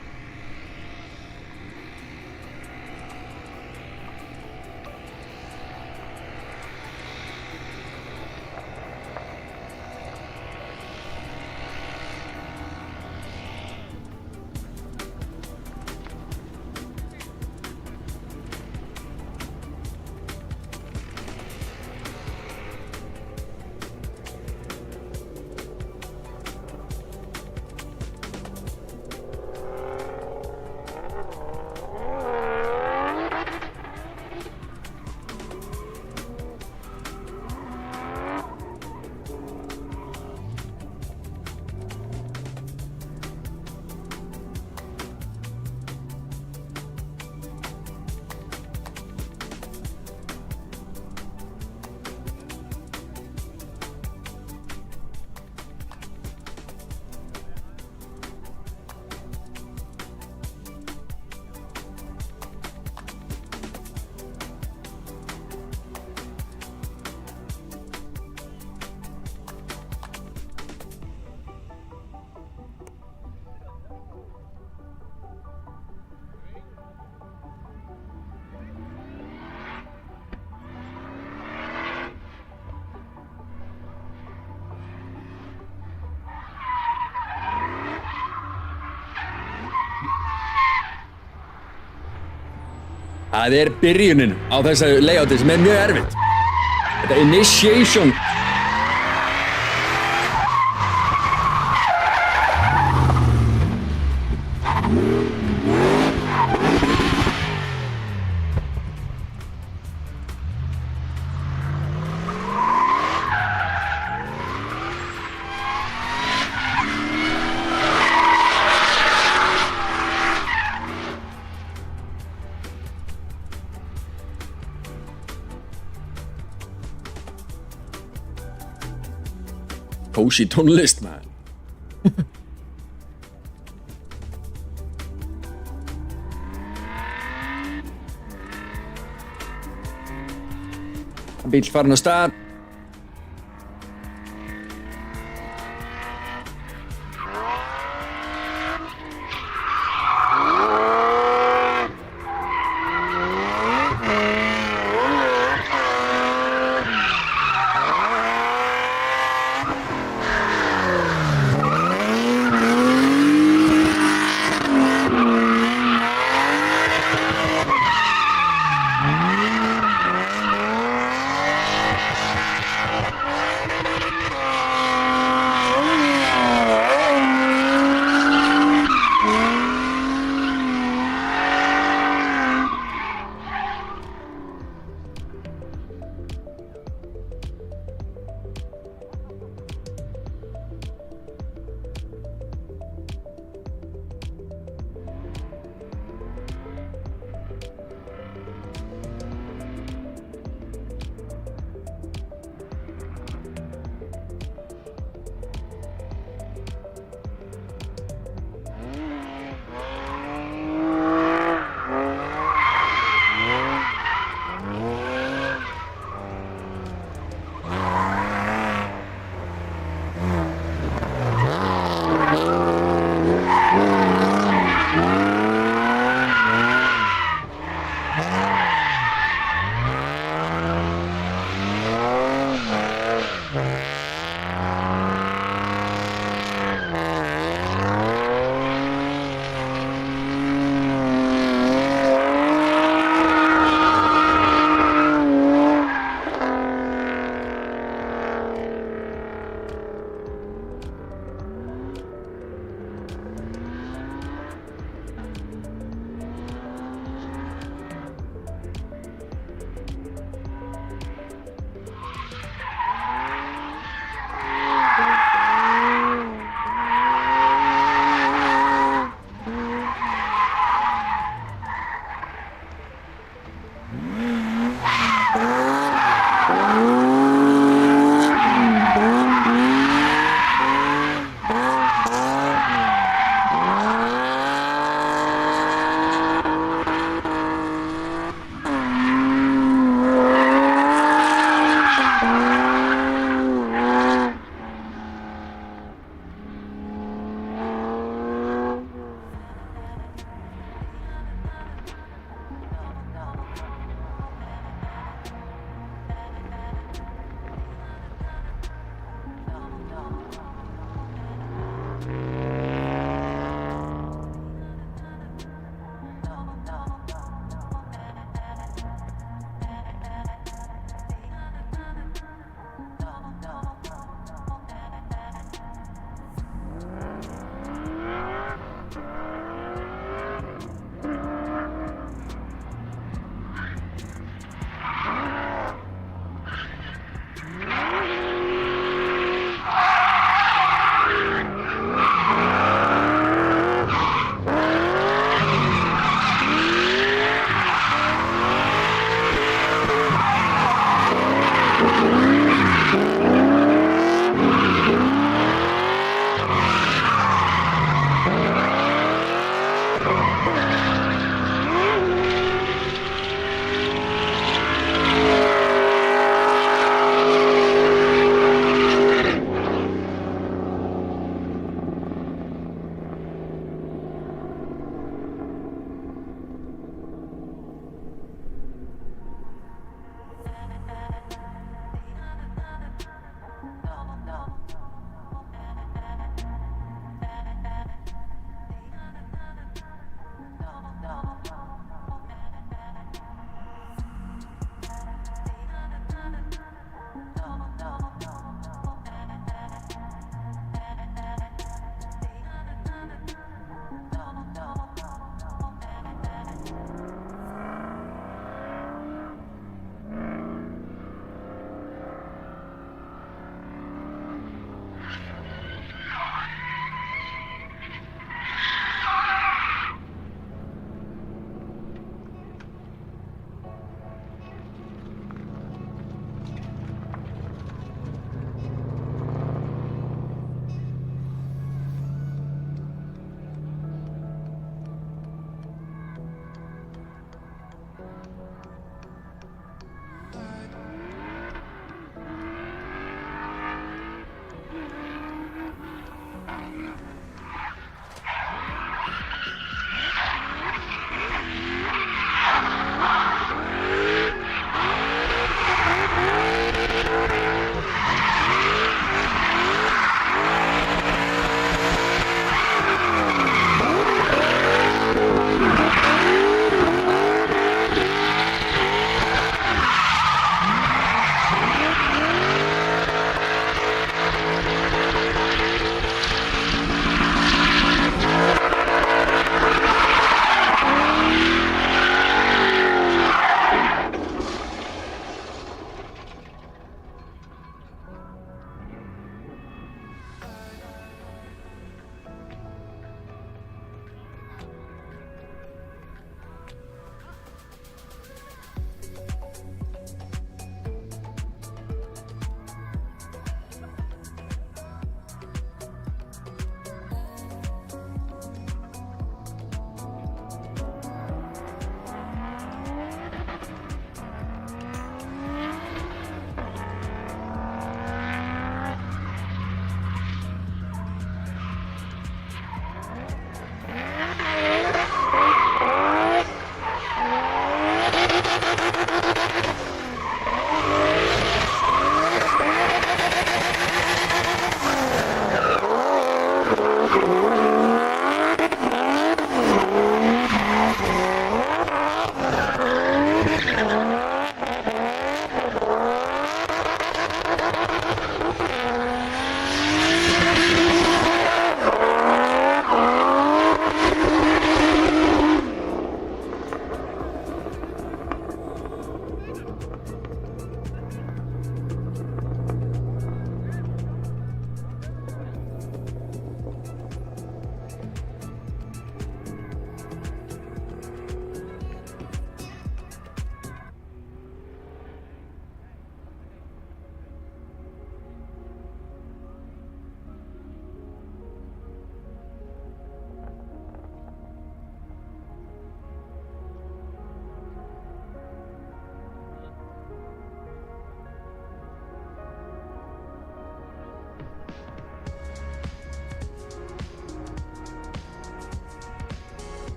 Það er byrjunin á þessu layouti sem er mjög erfitt. Þetta initiation. Kósí tónlist, maður. Bíll farin á stað.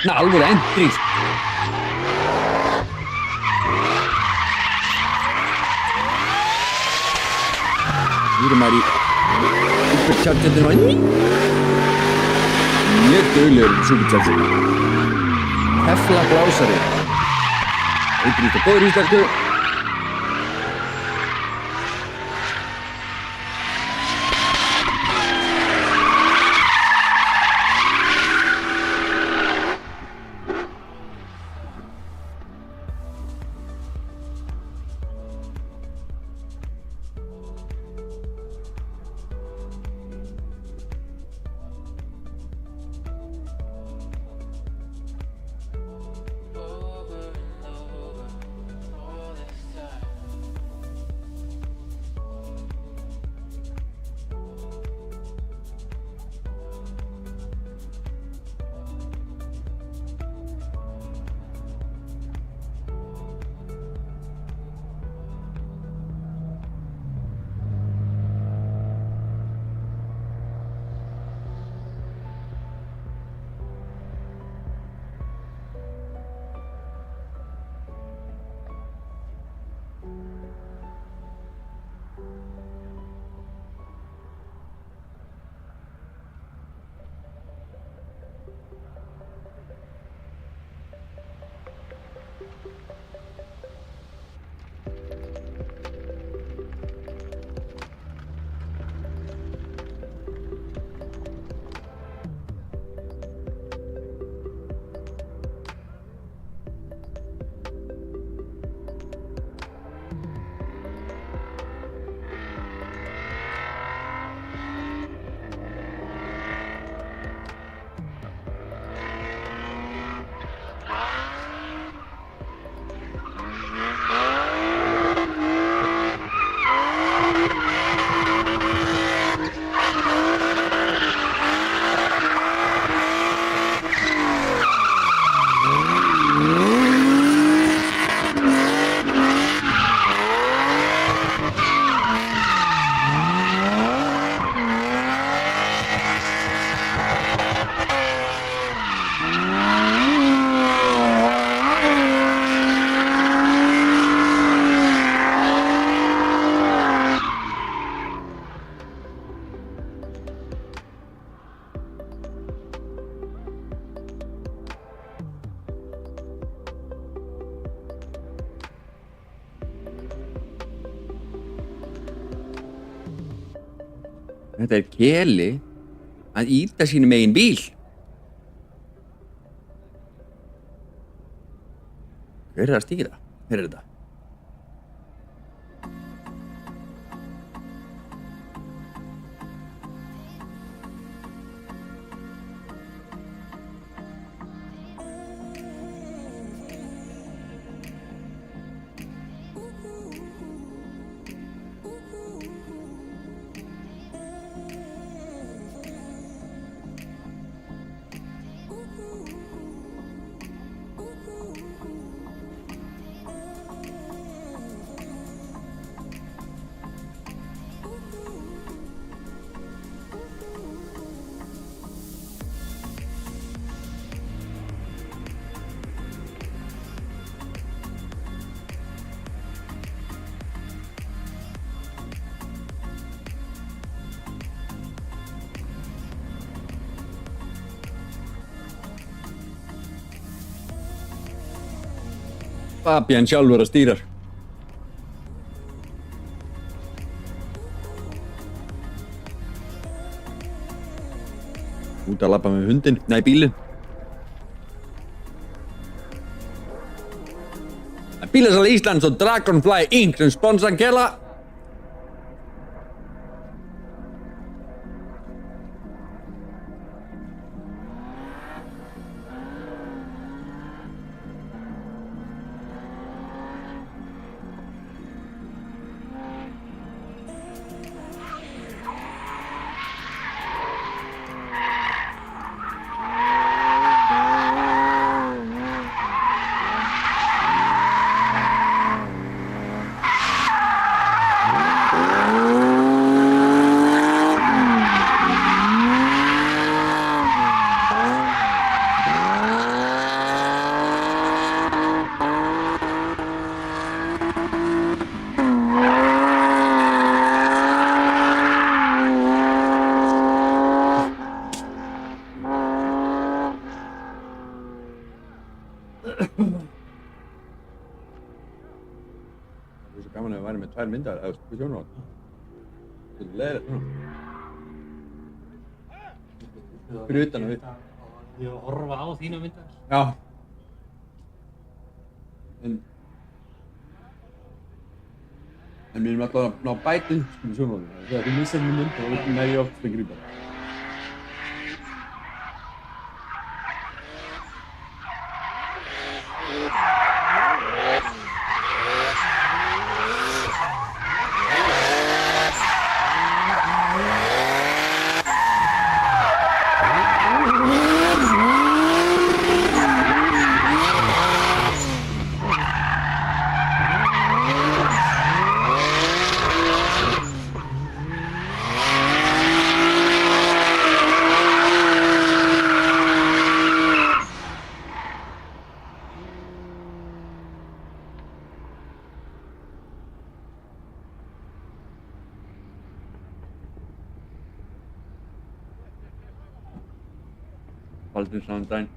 Na, alvöru endrið. Nú erum maður í Superchargerinu og mjög duglegur Supercharger. Tefla blásari. Eitrýtt og góður íslensku. Þetta er Keli að ýta sínum eigin bíl. Hver er að stýra? Hver er þetta? Fabian sjálfur að stýrar. Út að labba með hundinn, nei bílinn. Bílasala Íslands og Dragonfly Inc. sem sponsan Kela. tvær myndar, eða sko sjónvarp. Þetta er leiðilegt svona. Fyrir utan að við. Ég horfa á þína myndar. Já. En við erum alltaf að ná bætinn sko með sjónvarpinu. Þegar þú missar mér mynd, þá er ég oft að grípa. Baldvin saman daginn.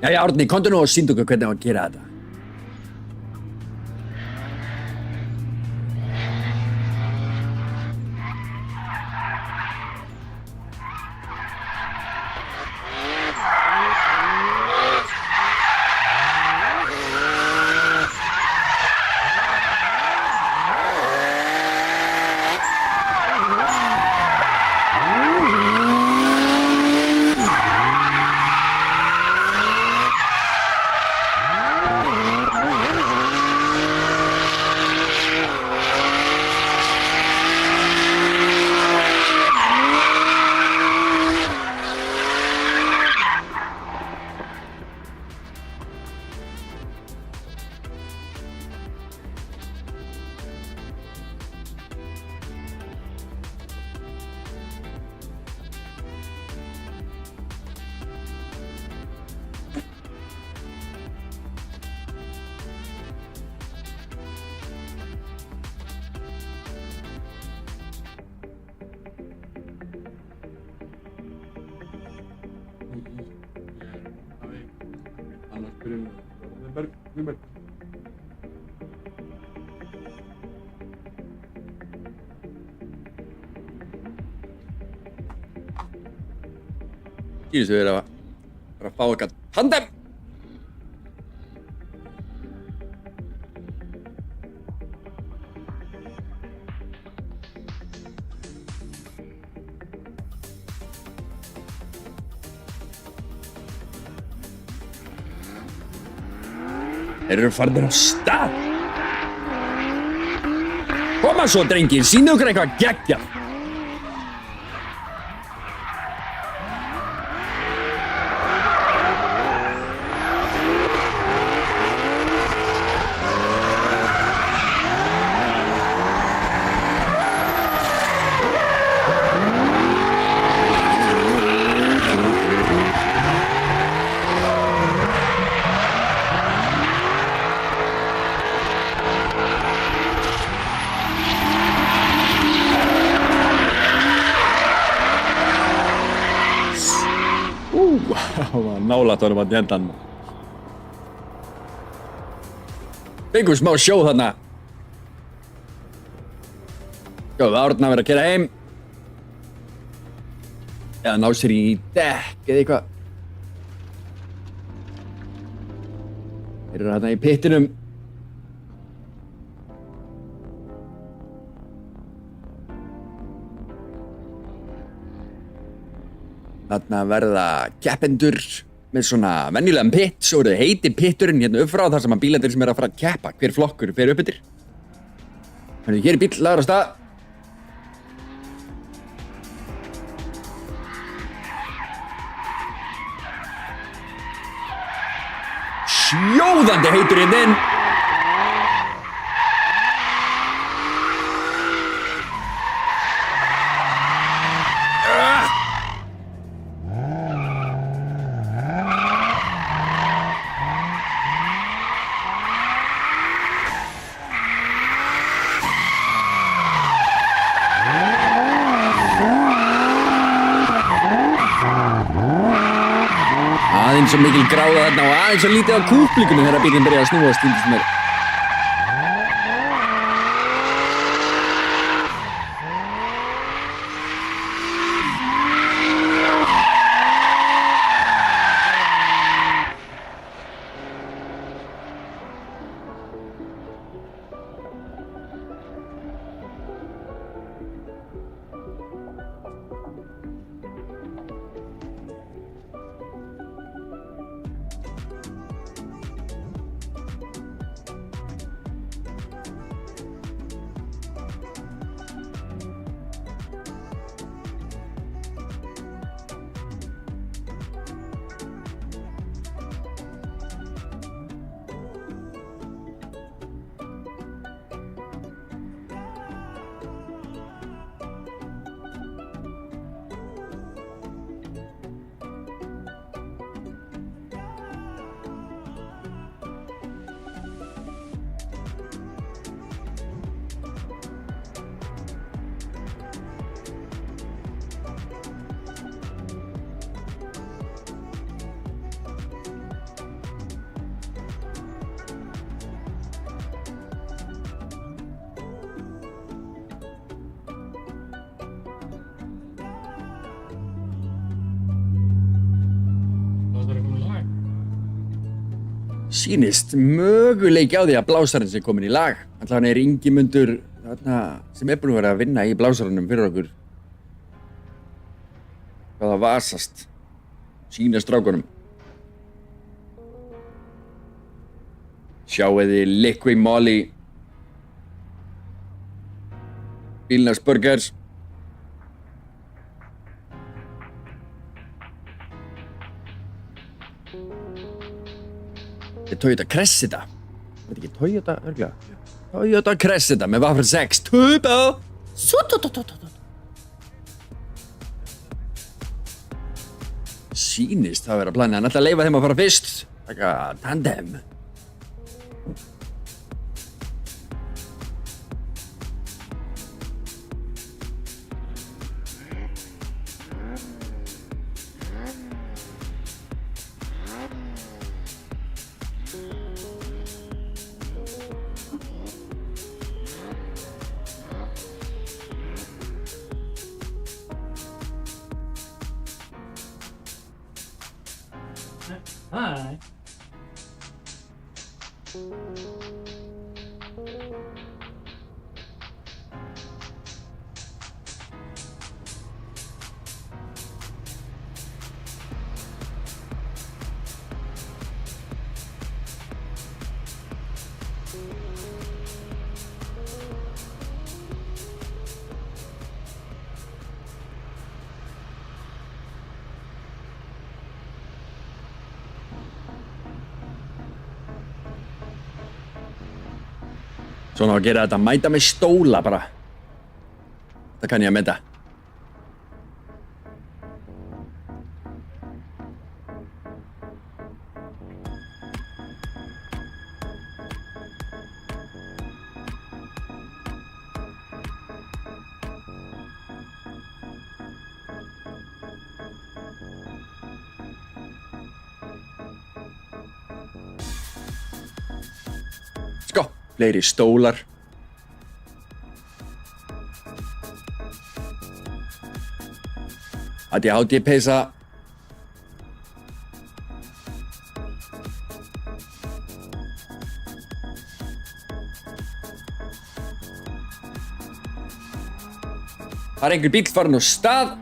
Jæja, Árni, komdu nú og sýndu okkur hvernig á að gera þetta. Annars byrjum við. Síðustu við erum að fá eitthvað tandem. Þeir eru farnir á stað. Koma svo, drengir, sýndu okkur eitthvað geggjað. Það var nálægt honum að endan. Fengum smá sjó þarna. Árni að vera að keyra heim. Eða ná sér í dekk eða eitthvað. Þeir eru þarna í pittinum. Þarna verða keppendur með svona venjulegan pitt, svo eru heiti pitturinn hérna upp frá þar sem að bílarnir sem eru að fara að keppa, hver flokkur fer upp yfir. Þannig hér er bíll lagður á stað. Sjóðandi heitur hérna inn. Aðeins svo mikil gráða þarna og aðeins svo lítið á kúplikunum þegar bílinn byrjaði að snúast til þess meira. Sýnist möguleiki á því að blásarinn sé komin í lag. Allavega er Ingimundur þarna sem er búinn að vera að vinna í blásarunum fyrir okkur. Hvað það vasast. Sýna strákunum. Sjáiði Liqui Moly. Bílnars Burgers. Þetta er Toyota Cressida. Þetta er ekki Toyota, örgulega. Toyota Cressida með Vafra 6 Turbo. Sýnist það vera planið. Hann ætla að leyfa þeim að fara fyrst. Taka tandem. Hi. Svona á að gera þetta, mæta með stóla bara. Það kann ég að meta. Sko, fleiri stólar. ADHD peysa. Það einhver bíll farin á stað.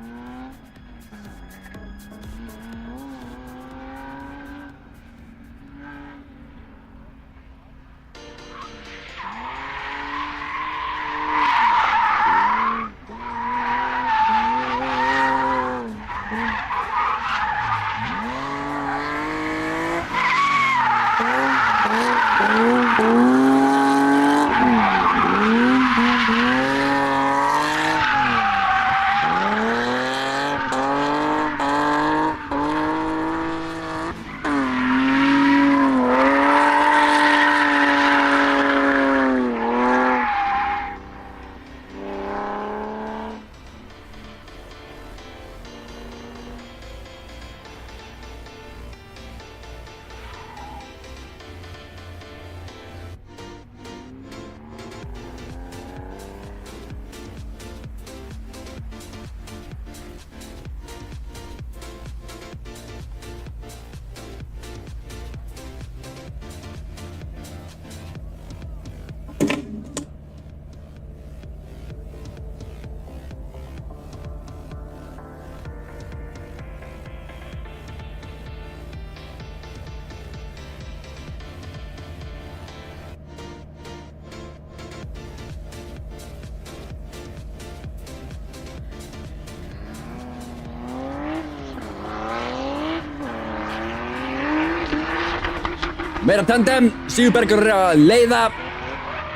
Meira tandem, Sigurbergur er að leiða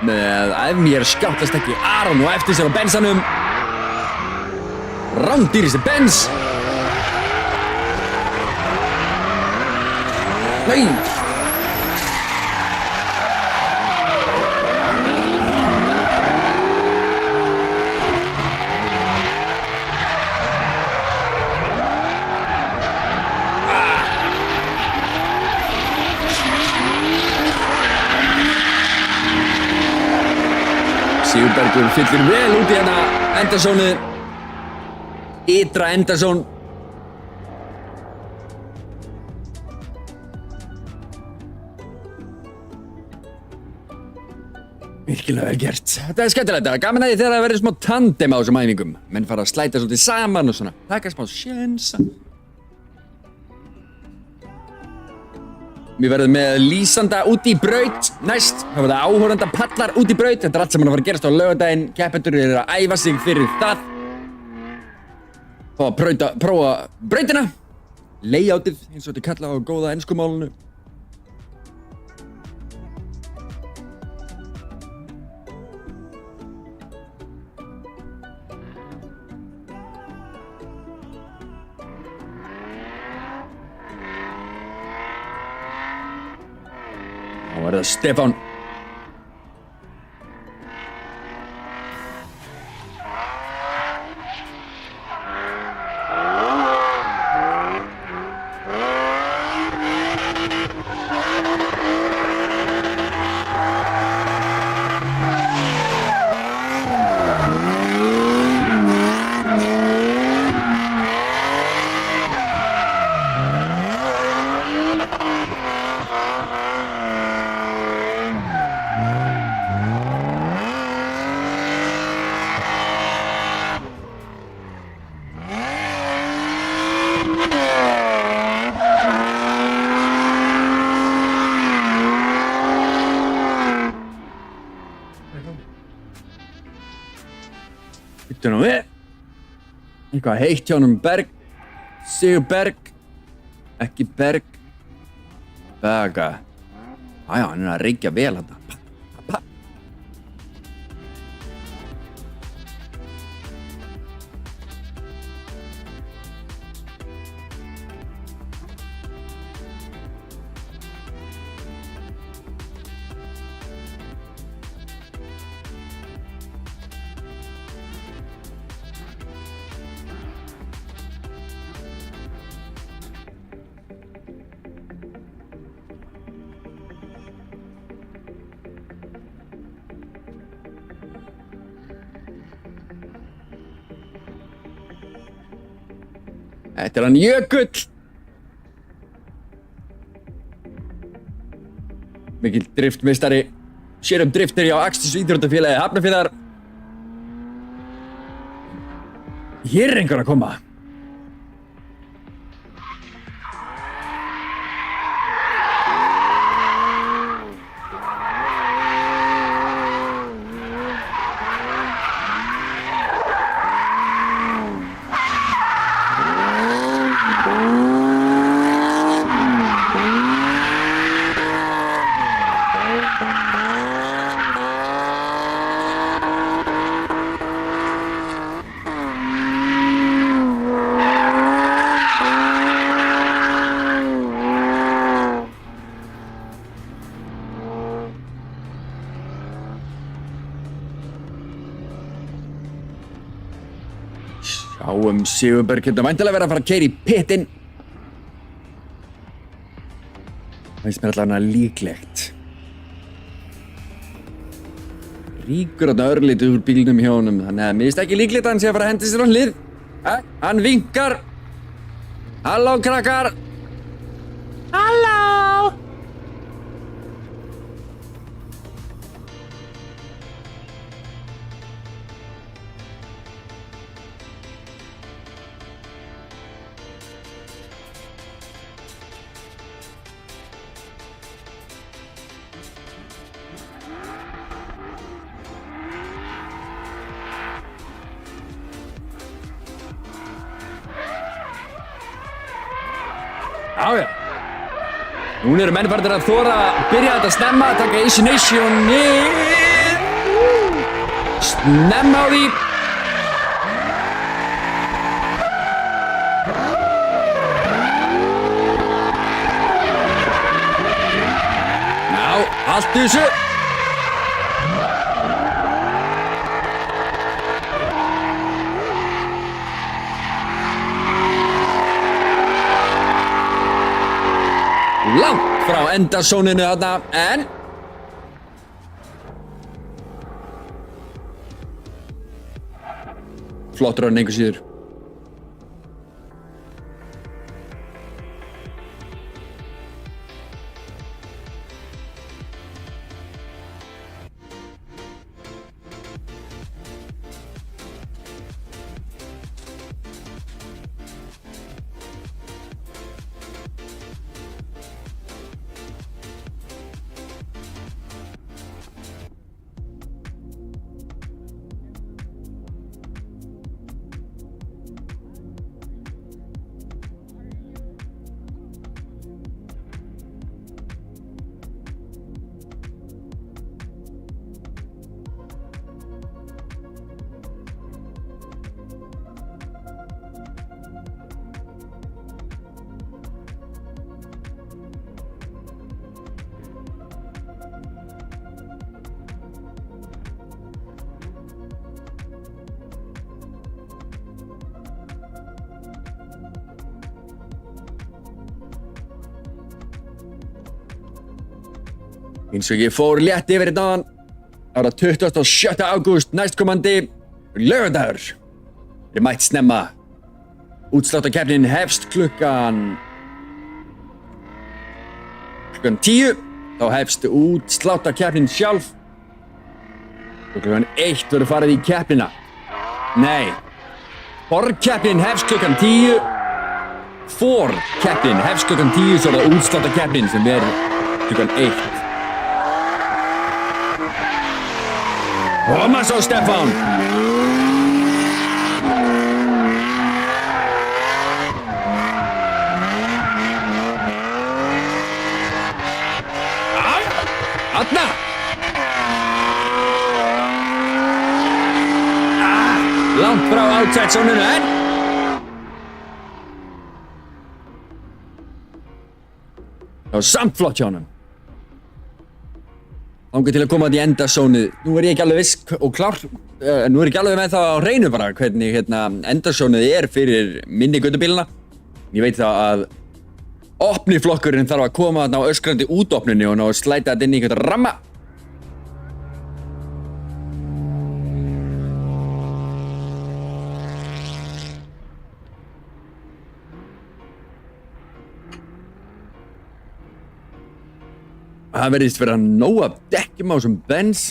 með ef mér skjáttast ekki Aron og eftir sér á bensanum. Rándýri sér bens. Nei. Sigurbergur fyllir vel út í hana endasónu. Ytra endasón. Virkilega vel gert. Þetta er skemmtilegt, það er gaman að því þegar það verður smá tandem á þessum æfingum. Menn fara að slæta svolítið saman og svona. Taka smá sjensa. Við verðum með lýsanda út í braut næst. Það verða áhorfanda pallar út í braut. Þetta er allt saman að fara að gerast á laugardaginn. Keppendur eru að æfa sig fyrir það. Fá að prófa brautina. Layoutið, eins og þetta er kallað á góða enskumálinu. Þá er það Stefán. Býttu nú við. Eitthvað heitt hjá honum Berg. Sigurberg. Ekki Berg. Baga. Æja, hann er að reykja vel þetta. Þetta er hann Jökull. Mikill driftmeistari. Sérum drifteri á Axtis íþróttafélagi Hafnarfjarðar. Hér er einhver að koma. Sjáum Sigurberg hérna væntanlega vera að fara að keyra í pitinn. Það finnst mér allavega líklegt. Ríkur þarna örlítið úr bílnum hjá honum, þannig að mér finnst ekki líklegt að hann sé að fara að hendi sér á hlið. Hann vinkar. Halló krakkar. Halló. Já. Núna eru menn farnir að þora að byrja þetta snemma, að taka Easy Nation snemma á því. Já, allt í þessu. Langt frá endasóninu þarna, en flott rönn einhver síður. Eins og ég fór létt yfir þetta áðan, ára 27. ágúst næstkomandi laugardagur. Ég mætt snemma. Útsláttarkeppnin hefst klukkan 10. Þá hefst útsláttarkeppnin sjálf. Og klukkan 1 verður farið í keppnina. Nei. Forkeppnin hefst klukkan 10. Forkeppnin hefst klukkan 10, svo er það útsláttarkeppnin sem er klukkan 1. Koma svo, Stefán! Þarna! Langt frá outside zone-inu, en? Það var samt flott hjá honum. Þangað til að koma í endasónið. Nú er ég ekki alveg viss og klár, nú er ekki alveg með það á hreinu bara hvernig endasónið er fyrir minni göttubíluna. Ég veit þá að opni flokkurinn þarf að koma þarna á öskrandi útopnunni og ná að slæta þetta inn í einhvern ramma. Það verðist vera nóg af dekkjum á þessum Benz.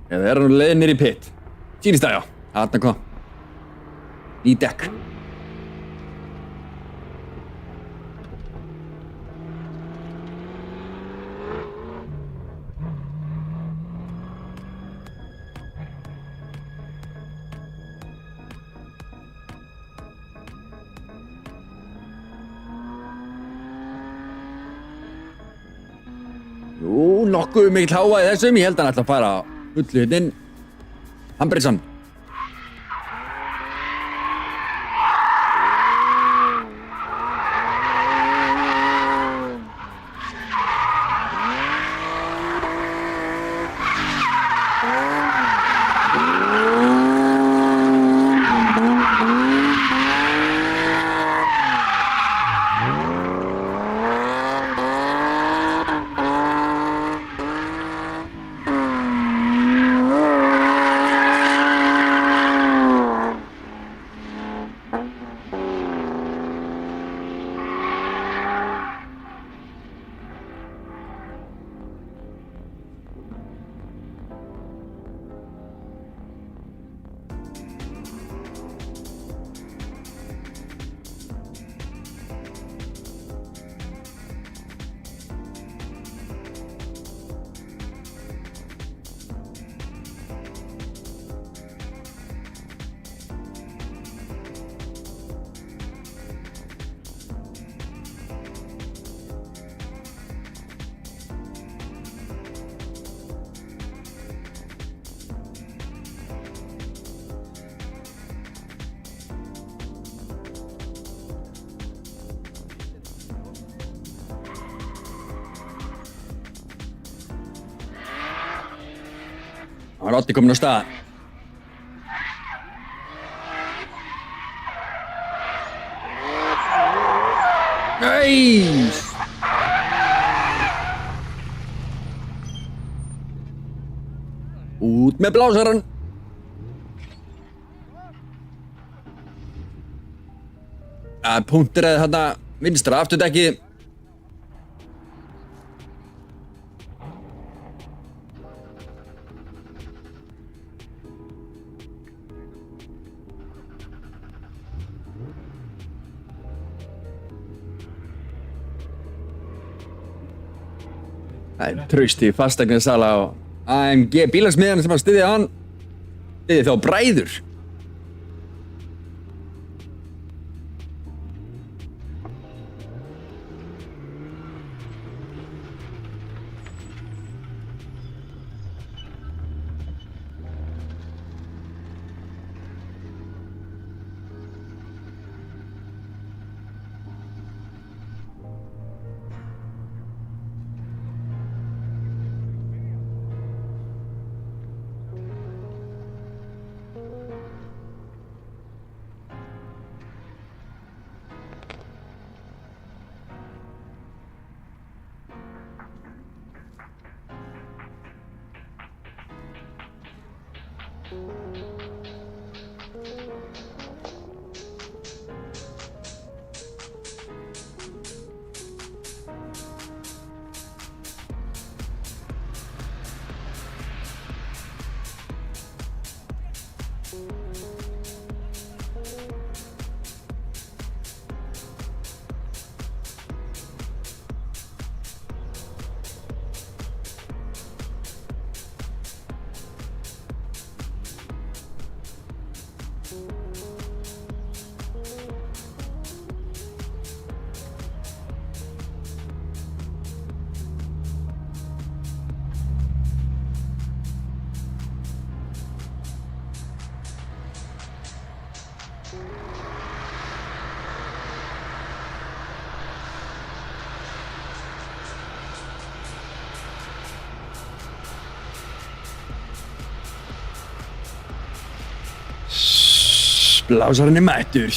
Eða er hann leiðin niður í pit? Sýnist það, já. Þarna kom. Í dekk. Jú, nokkuð mikill háa í þessum. Ég held að hann ætla að fara fullu inn. Hambreysson. Það var Oddi kominn á stað. Næs! Út með blásarann. Punkteraði þarna vinstra afturdekki. Það er trausti fasteignasala á AMG bílasmiðjan sem að styðja hann. Styðja þá bræður. Blásarinn er mættur.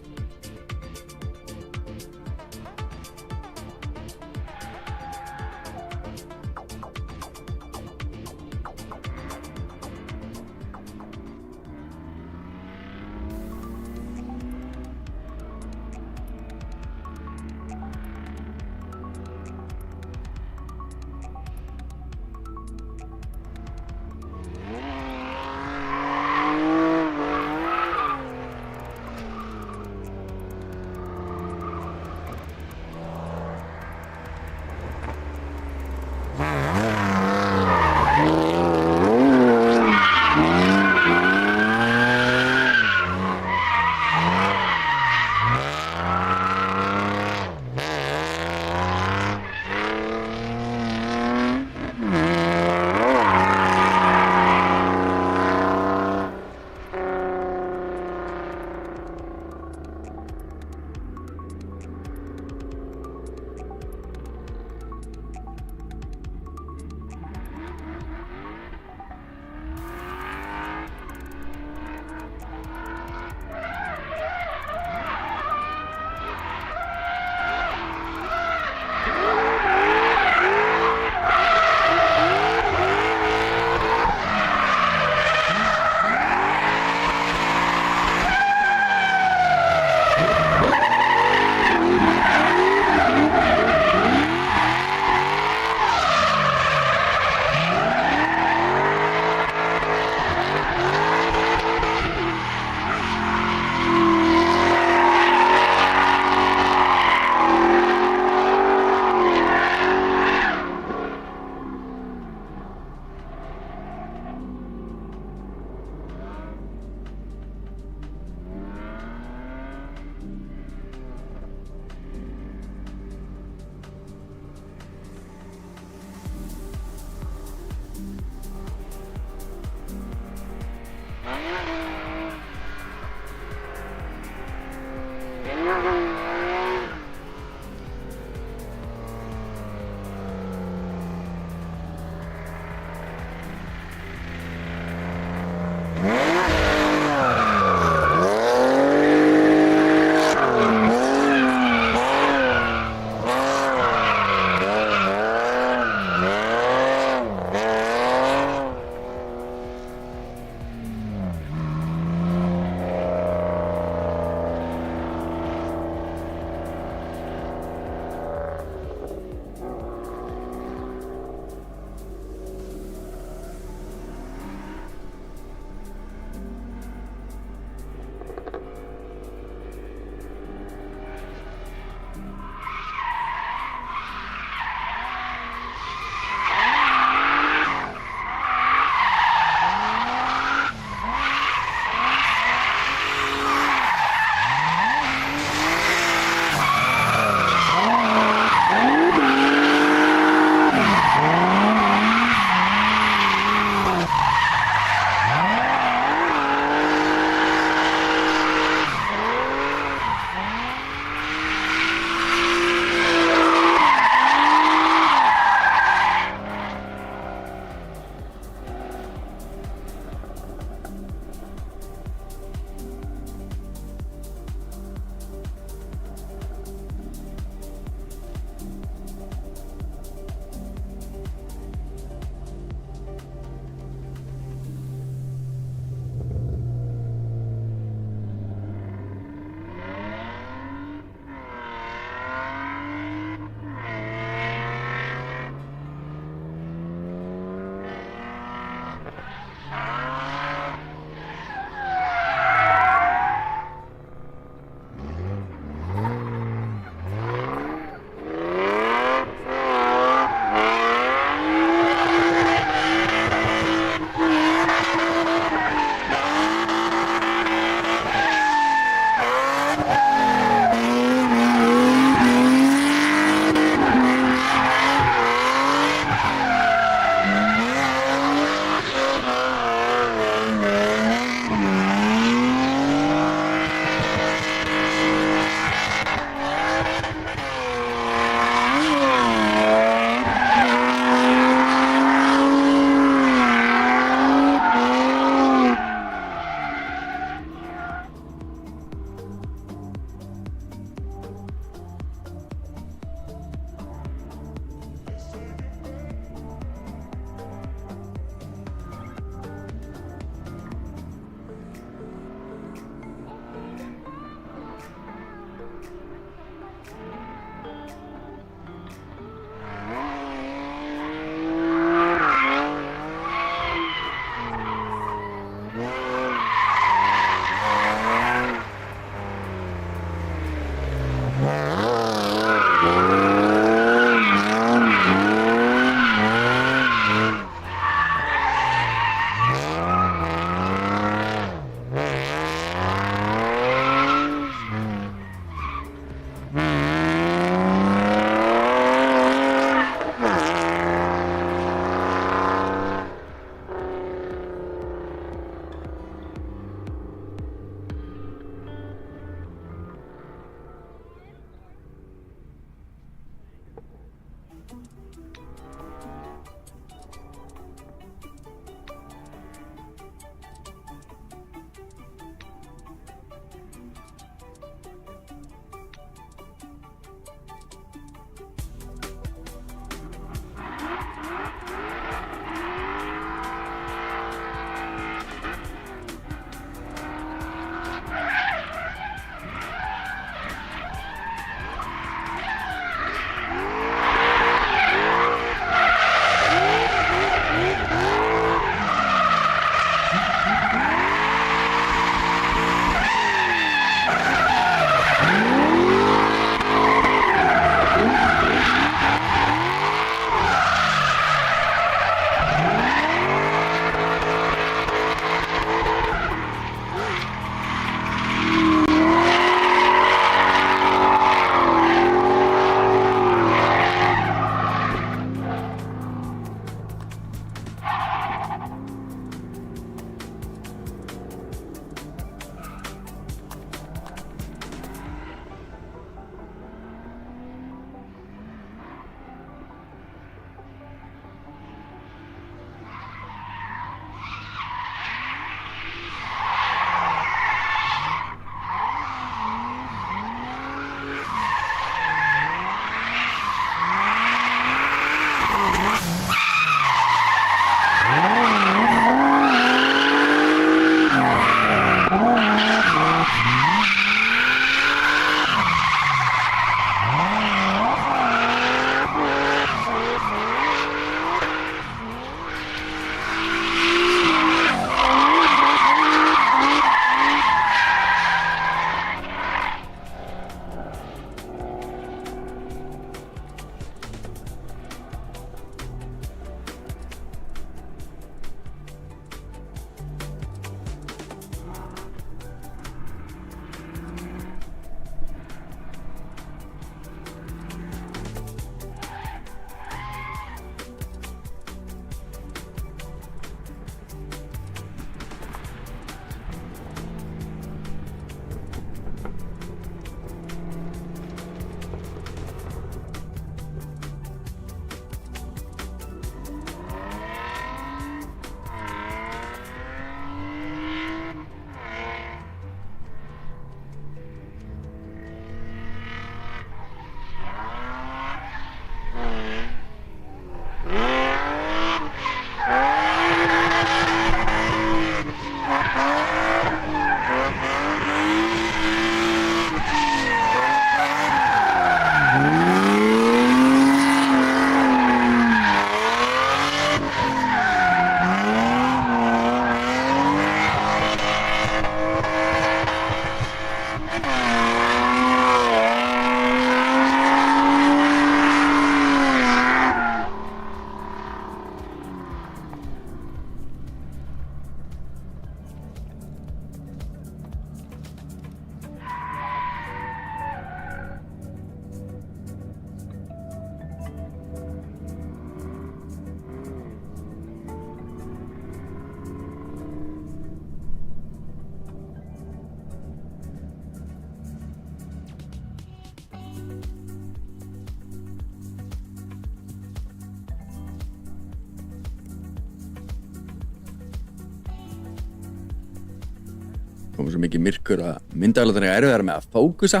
komið svo mikið myrkur að myndavélarnar eru erfiðar með að fókusa.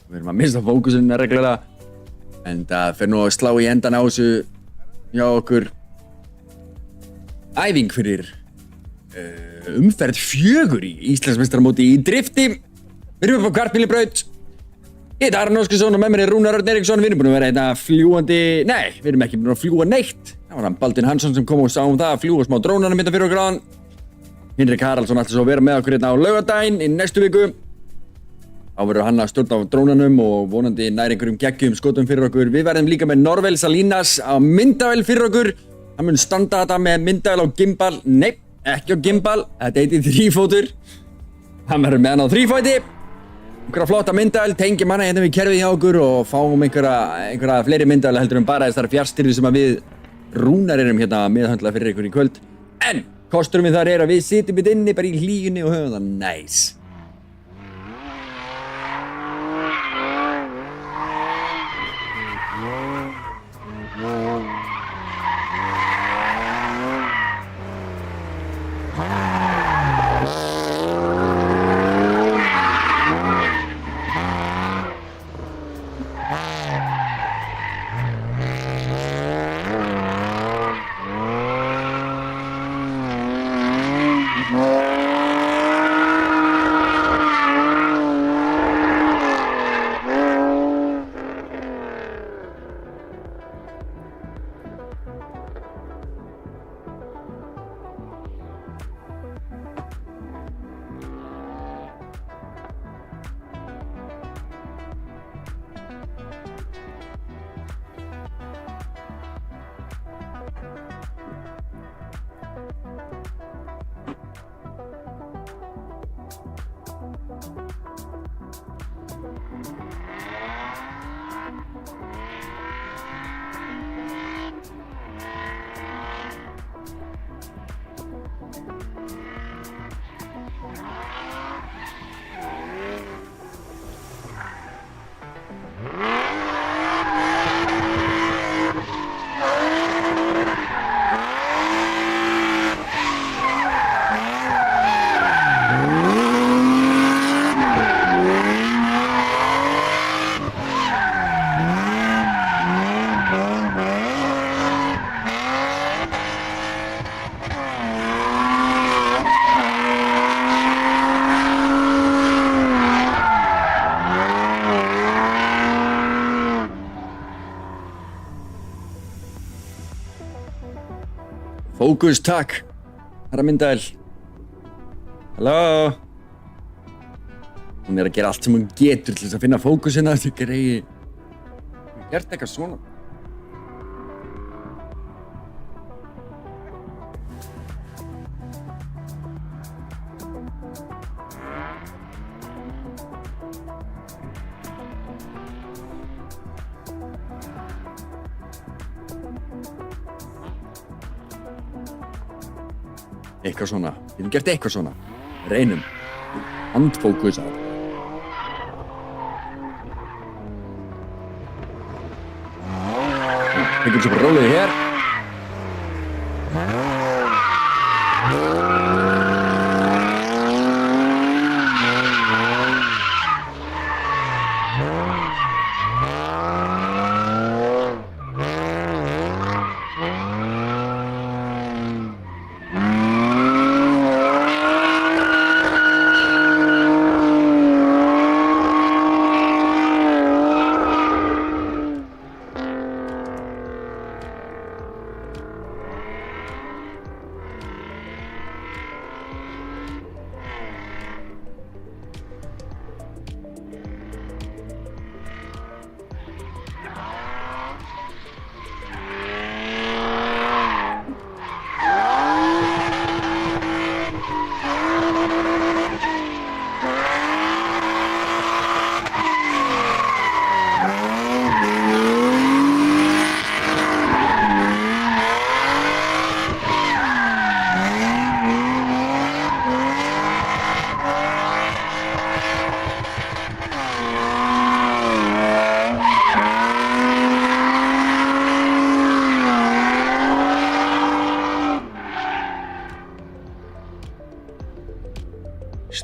Við erum að missa fókusinn reglulega. En það fer nú að slá í endan á þessu hjá okkur æfing fyrir umferð 4 í Íslandsmeistaramóti í drifti. Við erum upp á kvartbílibraut. Ég heiti Aron Óskarsson og með mér er Rúnar Örn Eiríksson. Við erum búin að vera hérna fljúandi... Nei, við erum ekki búin að fljúa neitt. Það var hann Baldvin Hansson sem kom og sá það að fljúa smá drónanum hérna fyrir okkur áðan. Hinrik Haraldsson ætlar svo að vera með okkur hérna á laugardaginn í næstu viku. Þá verður hann að stjórna á drónanum og vonandi nær einhverjum geggjum skotum fyrir okkur. Við verðum líka með Norvel Salinas á myndavél fyrir okkur. Hann mun standa þetta með myndavél á gimbal. Nei, ekki á gimbal. Þetta heitir þrífótur. Hann verður með hann á þrífóti. Einhverja flotta myndavél, tengjum hana hérna við kerfið hjá okkur og fáum einhverja fleiri myndavél heldur bara þessar fjárstýrði sem að við Rúnar erum hérna að meðhöndla fyrir ykkur í kvöld. En kosturum við þar er að við sitjum hérna inni bara í hlýjunni og höfum það næs. Fókus, takk. Herra myndavél. Halló. Hún er að gera allt sem hún getur til þess að finna fókusina. Þetta greiði. Hún gert eitthvað svona. Eitthvað svona. Við hefum gert eitthvað svona. Reynum. Handfókus á. Tekum svo bara rólið hér.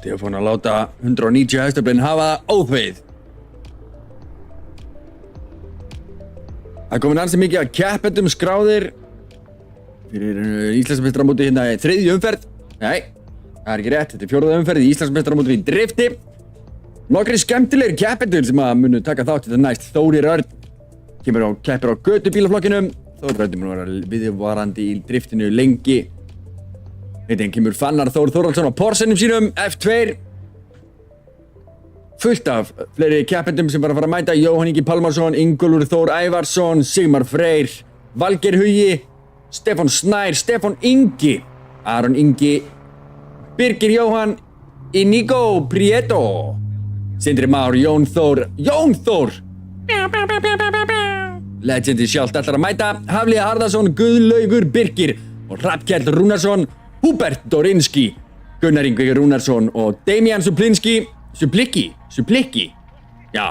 Stefán að láta 190 hestaflin hafa það óþvegið. Það er komin ansi mikið að keppendum skráðir fyrir Íslandsmeistaramótið hérna í 3. umferð. Nei, það er ekki rétt, þetta er 4. umferð í Íslandsmeistaramótið í drifti. Nokkri skemmtilegir keppendur sem að munu taka þátt í þetta næst. Þórir Örn keppir á götubílaflokkinum. Þórir Örn mun vera viðvarandi í driftinu lengi. Einnig kemur Fannar Þór Þórhallsson á Porsenum sínum, F2. Fullt af fleiri keppendum sem bara fara að mæta. Jóhann Ingi Pálmarsson, Ingólfur Þór Ævarsson, Sigmar Freyr, Valgeir Hugi, Stefán Snær, Stefán Ingi, Aron Ingi, Birgir Jóhann, Inigo Prieto, Sindri Már, Jón Þór, Legendi sjálft ætlar að mæta, Hafliða Harðarsson, Guðlaugur Birgir og Hrafnkell Rúnarsson, Húbert Dorinski, Gunnar Ingvi Rúnarsson og Damian Suplicki, já,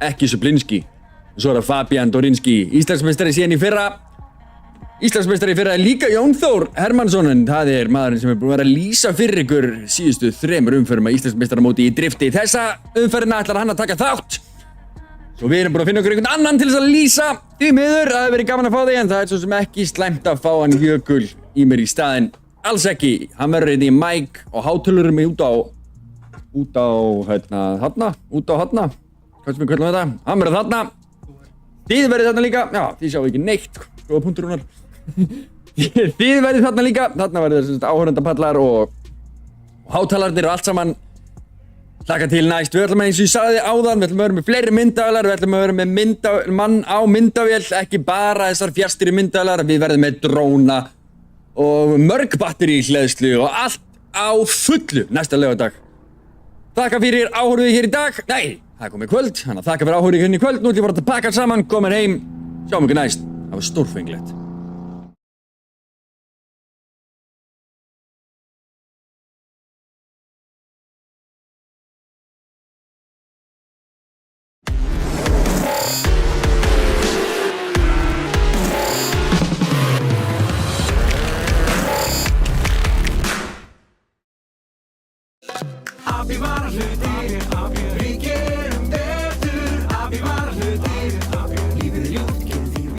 ekki Suplinski. Og svo er það Fabian Dorinski, Íslandsmeistari síðan í fyrra. Íslandsmeistari í fyrra er líka Jón Þór Hermannsson, en það er maðurinn sem er búinn að vera að lýsa fyrir ykkur síðustu 3 umferðum að Íslandsmeistaramóti í drifti. Þessa umferðina ætlar hann að taka þátt. Svo við erum búin að finna okkur einhvern annan til þess að lýsa. Því miður, það hefur verið gaman að fá þig, en það er svo sem ekki slæmt að fá hann Jökul í mér í staðinn. Alls ekki. Hann verður hérna í mæk og hátölurum út á þarna. Hvað sem við kallum þetta? Hann verður þarna. Þið verður þarna líka. Já, þið sjáum ekki neitt. Góða punktur Rúnar. Þið verður þarna líka. Þarna verður áhörendapallar og hátalarnir og allt saman. Hlakka til næst. Við ætlum að eins og ég sagði áðan, við ætlum að vera með fleiri myndavélar, við ætlum að vera með mann á myndavél, ekki bara þessar fjastir í myndavélar, við verðum með dróna og mörg batteri í hleðslu og allt á fullu næsta laugardag. Þakka fyrir áhorfið hér í dag. Nei, það er komið kvöld, þannig að þakka fyrir áhorfið hérna í kvöld. Nú ætlum ég bara að pakka saman, komin heim, sjáum ykkur næst. Það var stórfenglegt.